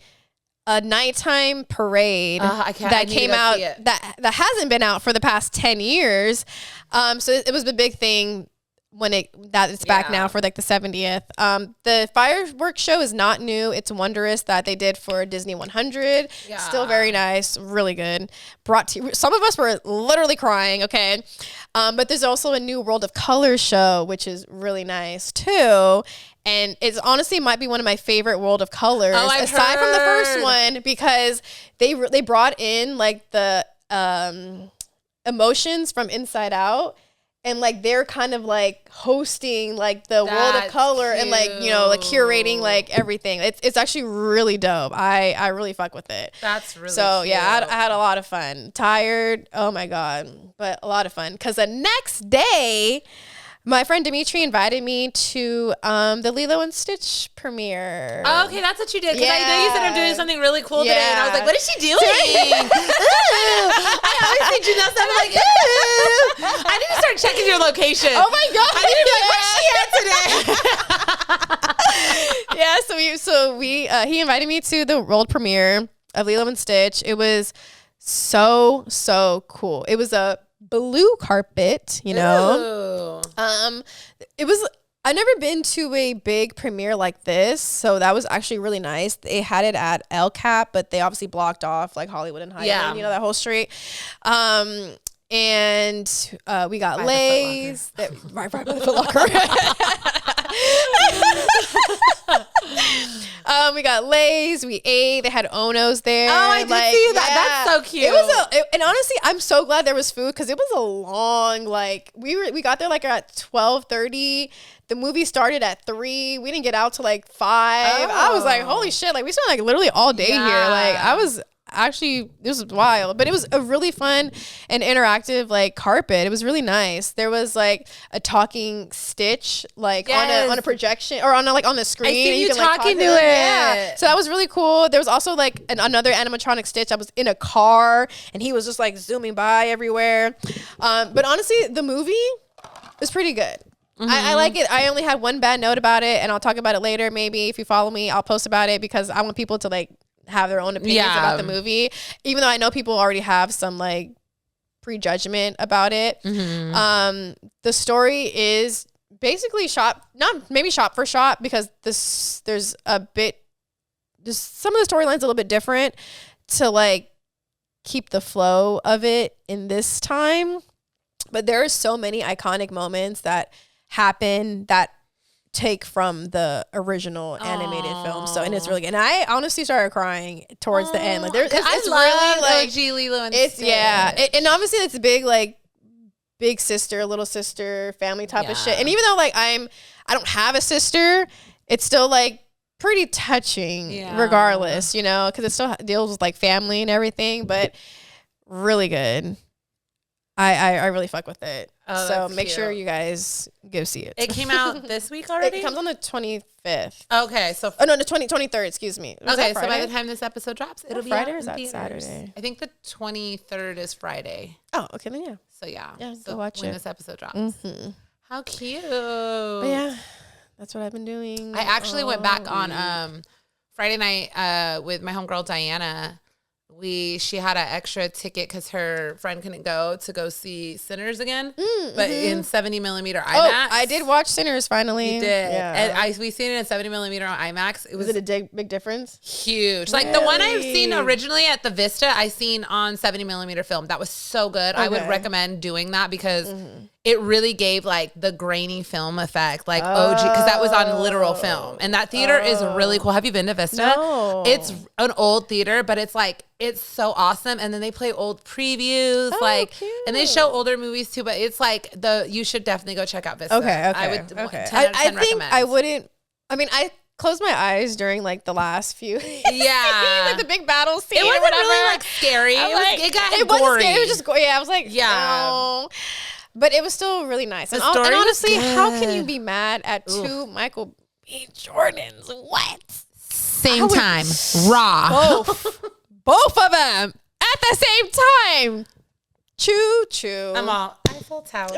nighttime parade that came out that hasn't been out for the past 10 years. So it was a big thing when it's back now for like the 70th. The fireworks show is not new. It's wondrous that they did for Disney 100. Yeah. Still very nice, really good. Some of us were literally crying. Okay, but there's also a new World of Color show, which is really nice too. And it's honestly might be one of my favorite World of Colors, aside from the first one, because they brought in like the emotions from Inside Out. And like they're kind of like hosting like the World of Color and like, you know, like curating like everything. It's actually really dope. I really fuck with it. That's really so cute. Yeah. I had a lot of fun. Tired, oh my God, but a lot of fun because the next day, my friend Dimitri invited me to the Lilo and Stitch premiere. Oh, okay, that's what you did. Because I know you said I'm doing something really cool today, and I was like, "What is she doing?" I always see Janelle stuff. I'm like, "Ooh." I need to start checking your location. Oh my God! I need to be like, "Where's she at today?" He invited me to the world premiere of Lilo and Stitch. It was so cool. It was a blue carpet, you know. Ooh. I've never been to a big premiere like this, so that was actually really nice. They had it at El Cap, but they obviously blocked off like Hollywood and Highland, you know, that whole street. And we got Lay's right by the Foot Locker. We got Lay's, we ate, they had Ono's there. Oh, I did see that. That's so cute. And honestly, I'm so glad there was food because it was a long, like, we got there like at 12:30. The movie started at 3. We didn't get out till like 5. Oh. I was like, holy shit, like we spent like literally all day here. Like this was wild, but it was a really fun and interactive like carpet. It was really nice. There was like a talking Stitch like on a projection or on the screen. I see you can, talking to it. Yeah. So that was really cool. There was also like another animatronic Stitch that was in a car and he was just like zooming by everywhere. But honestly, the movie was pretty good. I like it. I only had one bad note about it, and I'll talk about it later. Maybe if you follow me, I'll post about it because I want people to like have their own opinions about the movie, even though I know people already have some like prejudgment about it. The story is basically shot for shot because there's some of the storylines a little bit different to like keep the flow of it in this time, but there are so many iconic moments that happen that take from the original animated film. So, and it's really good. And I honestly started crying towards the end. Like it's really like OG Lilo and Stitch. And obviously it's a big like big sister, little sister, family type of shit. And even though like I don't have a sister, it's still like pretty touching regardless, you know, because it still deals with like family and everything, but really good. I really fuck with it. Oh, so make sure you guys go see it. It came out this week already? It comes on the 25th. Okay. So no, the 23rd, excuse me. Okay, so by the time this episode drops, it'll be Friday or is that Saturday? I think the 23rd is Friday. Oh, okay, then yeah. So yeah. Go watch when it. this episode drops. How cute. But yeah, that's what I've been doing. I actually went back on Friday night with my homegirl Diana. She had an extra ticket because her friend couldn't go see Sinners again, but in 70 millimeter IMAX. Oh, I did watch Sinners finally. You did, and we seen it in 70 millimeter on IMAX. Was it a big difference? Huge. Like the one I've seen originally at the Vista, I seen on 70 millimeter film. That was so good. Okay. I would recommend doing that because it really gave like the grainy film effect, like OG, because that was on literal film. And that theater is really cool. Have you been to Vista? No. It's an old theater, but it's like, it's so awesome. And then they play old previews, cute. And they show older movies too, but it's like you should definitely go check out Vista. Okay. I would 10 out of 10 I think recommend. I wouldn't, I closed my eyes during like the last few like the big battle scene. It wasn't really like scary. It got gory. Scary. It was just gory. Yeah, I was like, no. But it was still really nice. And honestly, how can you be mad at two Michael B. Jordans? What? Same time. Raw. Both of them at the same time. Choo choo. I'm all Eiffel Tower.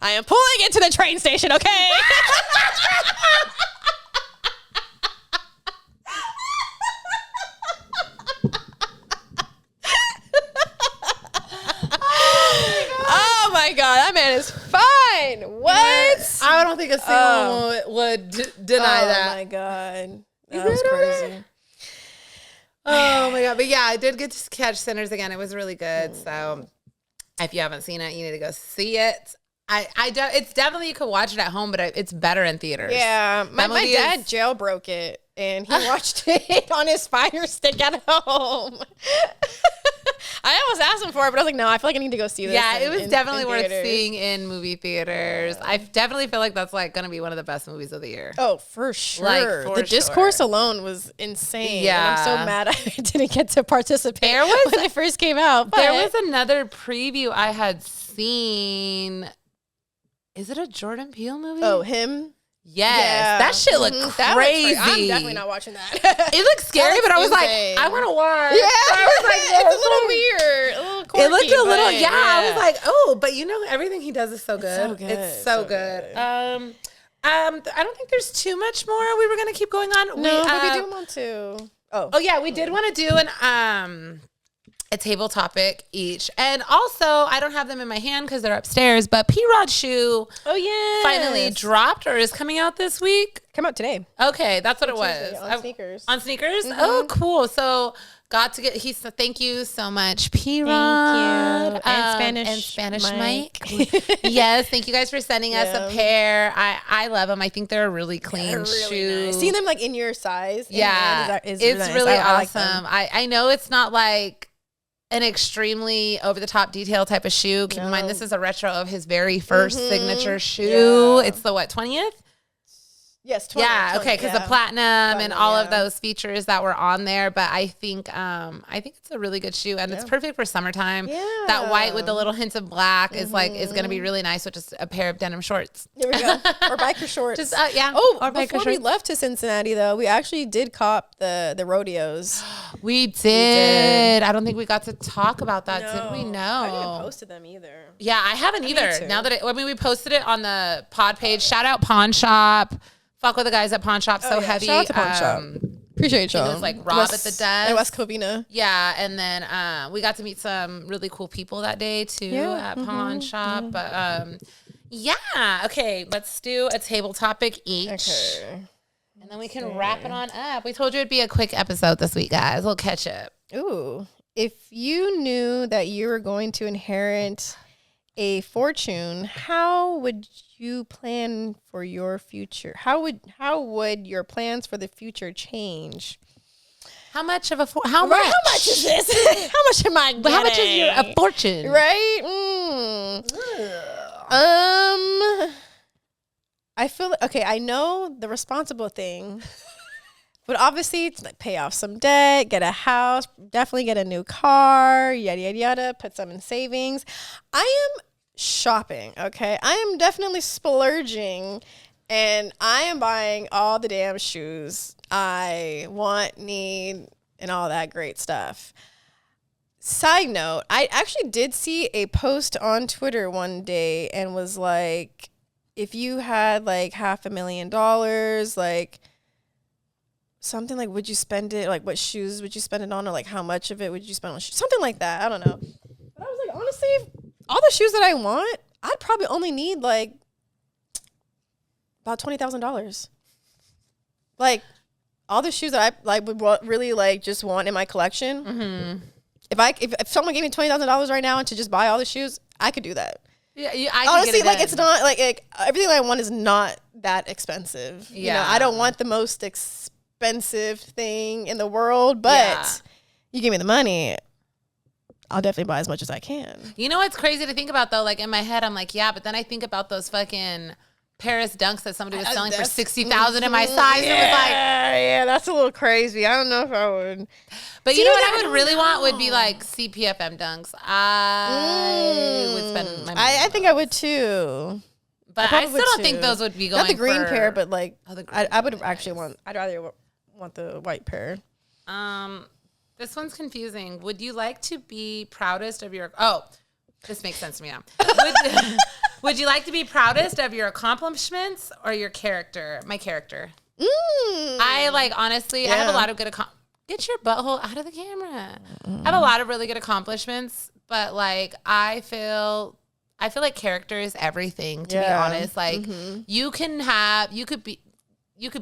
I am pulling into the train station, okay? Oh my god, that man is fine. What? I don't think a single would deny that. Oh my god. That was crazy. Oh my god. But yeah, I did get to catch Sinners again. It was really good. So if you haven't seen it, you need to go see it. It's definitely, you could watch it at home, but it's better in theaters. Yeah. My dad jailbroke it and he watched it on his Fire Stick at home. I almost asked him for it, but I was like, no, I feel like I need to go see this. Yeah, it was definitely worth seeing in movie theaters. Yeah. I definitely feel like that's like going to be one of the best movies of the year. Oh, for sure. The discourse alone was insane. Yeah. And I'm so mad I didn't get to participate when it first came out. There was another preview I had seen. Is it a Jordan Peele movie? Oh, him? Yes, that shit looked crazy. I'm definitely not watching that. It looked scary, but I was like, I want to watch. Yeah, I was like, it's a little weird, a little quirky. It looked a little, I was like, oh, but you know, everything he does is so good. It's so good. I don't think there's too much more we were gonna keep going on. No, but we do want to. Oh yeah, we did want to do a table topic each. And also, I don't have them in my hand because they're upstairs, but P-Rod's shoe finally dropped or is coming out this week. Come out today. Okay, that's what it was. On sneakers. On sneakers? Mm-hmm. Oh, cool. So got to get, thank you so much, P-Rod. Thank you. And Spanish Mike. Yes, thank you guys for sending us a pair. I love them. I think they're a really clean shoe. Nice. Seeing them like in your size. Yeah. It's really nice. awesome. I know it's not like an extremely over-the-top detail type of shoe. Keep in mind, this is a retro of his very first signature shoe. Yeah. It's the 20th? Yes, 20. Yeah, 20, okay, because the platinum and all of those features that were on there. But I think it's a really good shoe, and it's perfect for summertime. Yeah. That white with the little hints of black is going to be really nice with just a pair of denim shorts. There we go. Or biker shorts. Just, or before we left to Cincinnati, though, we actually did cop the rodeos. We did. I don't think we got to talk about that, did we? No. I didn't even posted them either. Yeah, I haven't either. Now that we posted it on the pod page. Shout out Pawn Shop. Fuck with the guys at Pawn Shop. So heavy. Shout out to Pawn Shop. Appreciate y'all. It was like Rob at the desk. And West Covina. Yeah. And then we got to meet some really cool people that day too at Pawn Shop. But yeah. Okay. Let's do a table topic each. Okay. And then we can wrap it on up. We told you it'd be a quick episode this week, guys. We'll catch up. Ooh. If you knew that you were going to inherit a fortune, how would you plan for your future? How would your plans for the future change? How much is this? How much am I getting? How much is a fortune? Right? I feel okay. I know the responsible thing, but obviously it's like pay off some debt, get a house, definitely get a new car, yada yada yada. Put some in savings. I am shopping, okay? I am definitely splurging, and I am buying all the damn shoes I want, need, and all that great stuff. Side note, I actually did see a post on Twitter one day and was like, if you had like $500,000, like something like, would you spend it, like what shoes would you spend it on, or like how much of it would you spend on shoes? Something like that. I don't know. But I was like, honestly, all the shoes that I want, I'd probably only need like about $20,000. Like all the shoes that I like would really like just want in my collection. Mm-hmm. If someone gave me $20,000 right now and to just buy all the shoes, I could do that. Yeah, honestly, like it's not like everything I want is not that expensive. Yeah, you know, I don't want the most expensive thing in the world, but you give me the money, I'll definitely buy as much as I can. You know what's crazy to think about though? Like in my head, I'm like, yeah, but then I think about those fucking Paris dunks that somebody was selling for $60,000 in my size. Yeah, it was like, yeah, that's a little crazy. I don't know if I would. But you know what I would really want would be like CPFM dunks. I would spend my money. I think I would too. But I still don't think those would be going. Not the green pair, but like I would actually want. I'd rather want the white pair. This one's confusing. Would you like to be proudest of your... Oh, this makes sense to me now. Would you like to be proudest of your accomplishments or your character? My character. I like, honestly, I have a lot of good... Get your butthole out of the camera. I have a lot of really good accomplishments, but like, I feel like character is everything, to be honest. Like, you could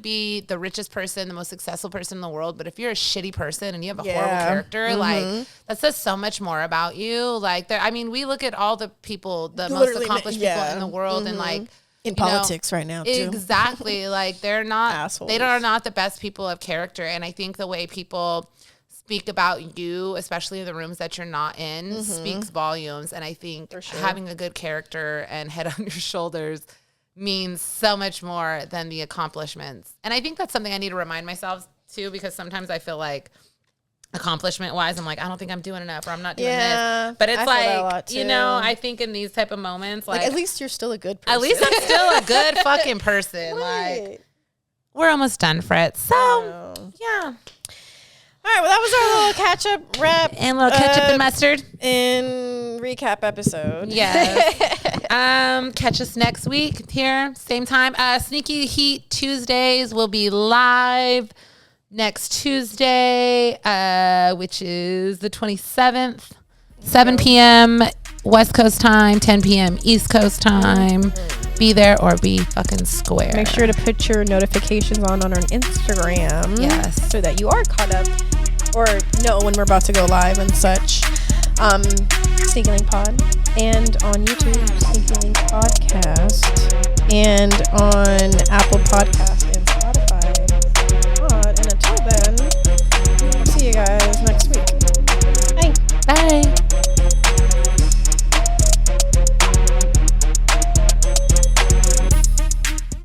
be the richest person, the most successful person in the world, but if you're a shitty person and you have a horrible character, like that says so much more about you. Like, we look at all the people, the most accomplished people in the world, and like in politics right now, too. Exactly. Like they're not assholes. They are not the best people of character, and I think the way people speak about you, especially in the rooms that you're not in, speaks volumes. And I think having a good character and head on your shoulders means so much more than the accomplishments. And I think that's something I need to remind myself too, because sometimes I feel like accomplishment wise, I'm like, I don't think I'm doing enough, or I'm not doing this. But it's like, you know, I think in these type of moments, like at least you're still a good person. At least I'm still a good fucking person. Like, we're almost done, Fritz. So yeah. All right, well, that was our little catch-up wrap. And a little ketchup and mustard. In recap episode. Yes. Catch us next week here, same time. Sneaky Heat Tuesdays will be live next Tuesday, which is the 27th, 7 p.m. West Coast time, 10 p.m. East Coast time. Be there or be fucking square. Make sure to put your notifications on our Instagram. Yes. So that you are caught up or know when we're about to go live and such. Sneaky Link Pod. And on YouTube, Sneaky Link Podcast. And on Apple Podcast and Spotify. And until then, I'll see you guys next week. Bye. Bye.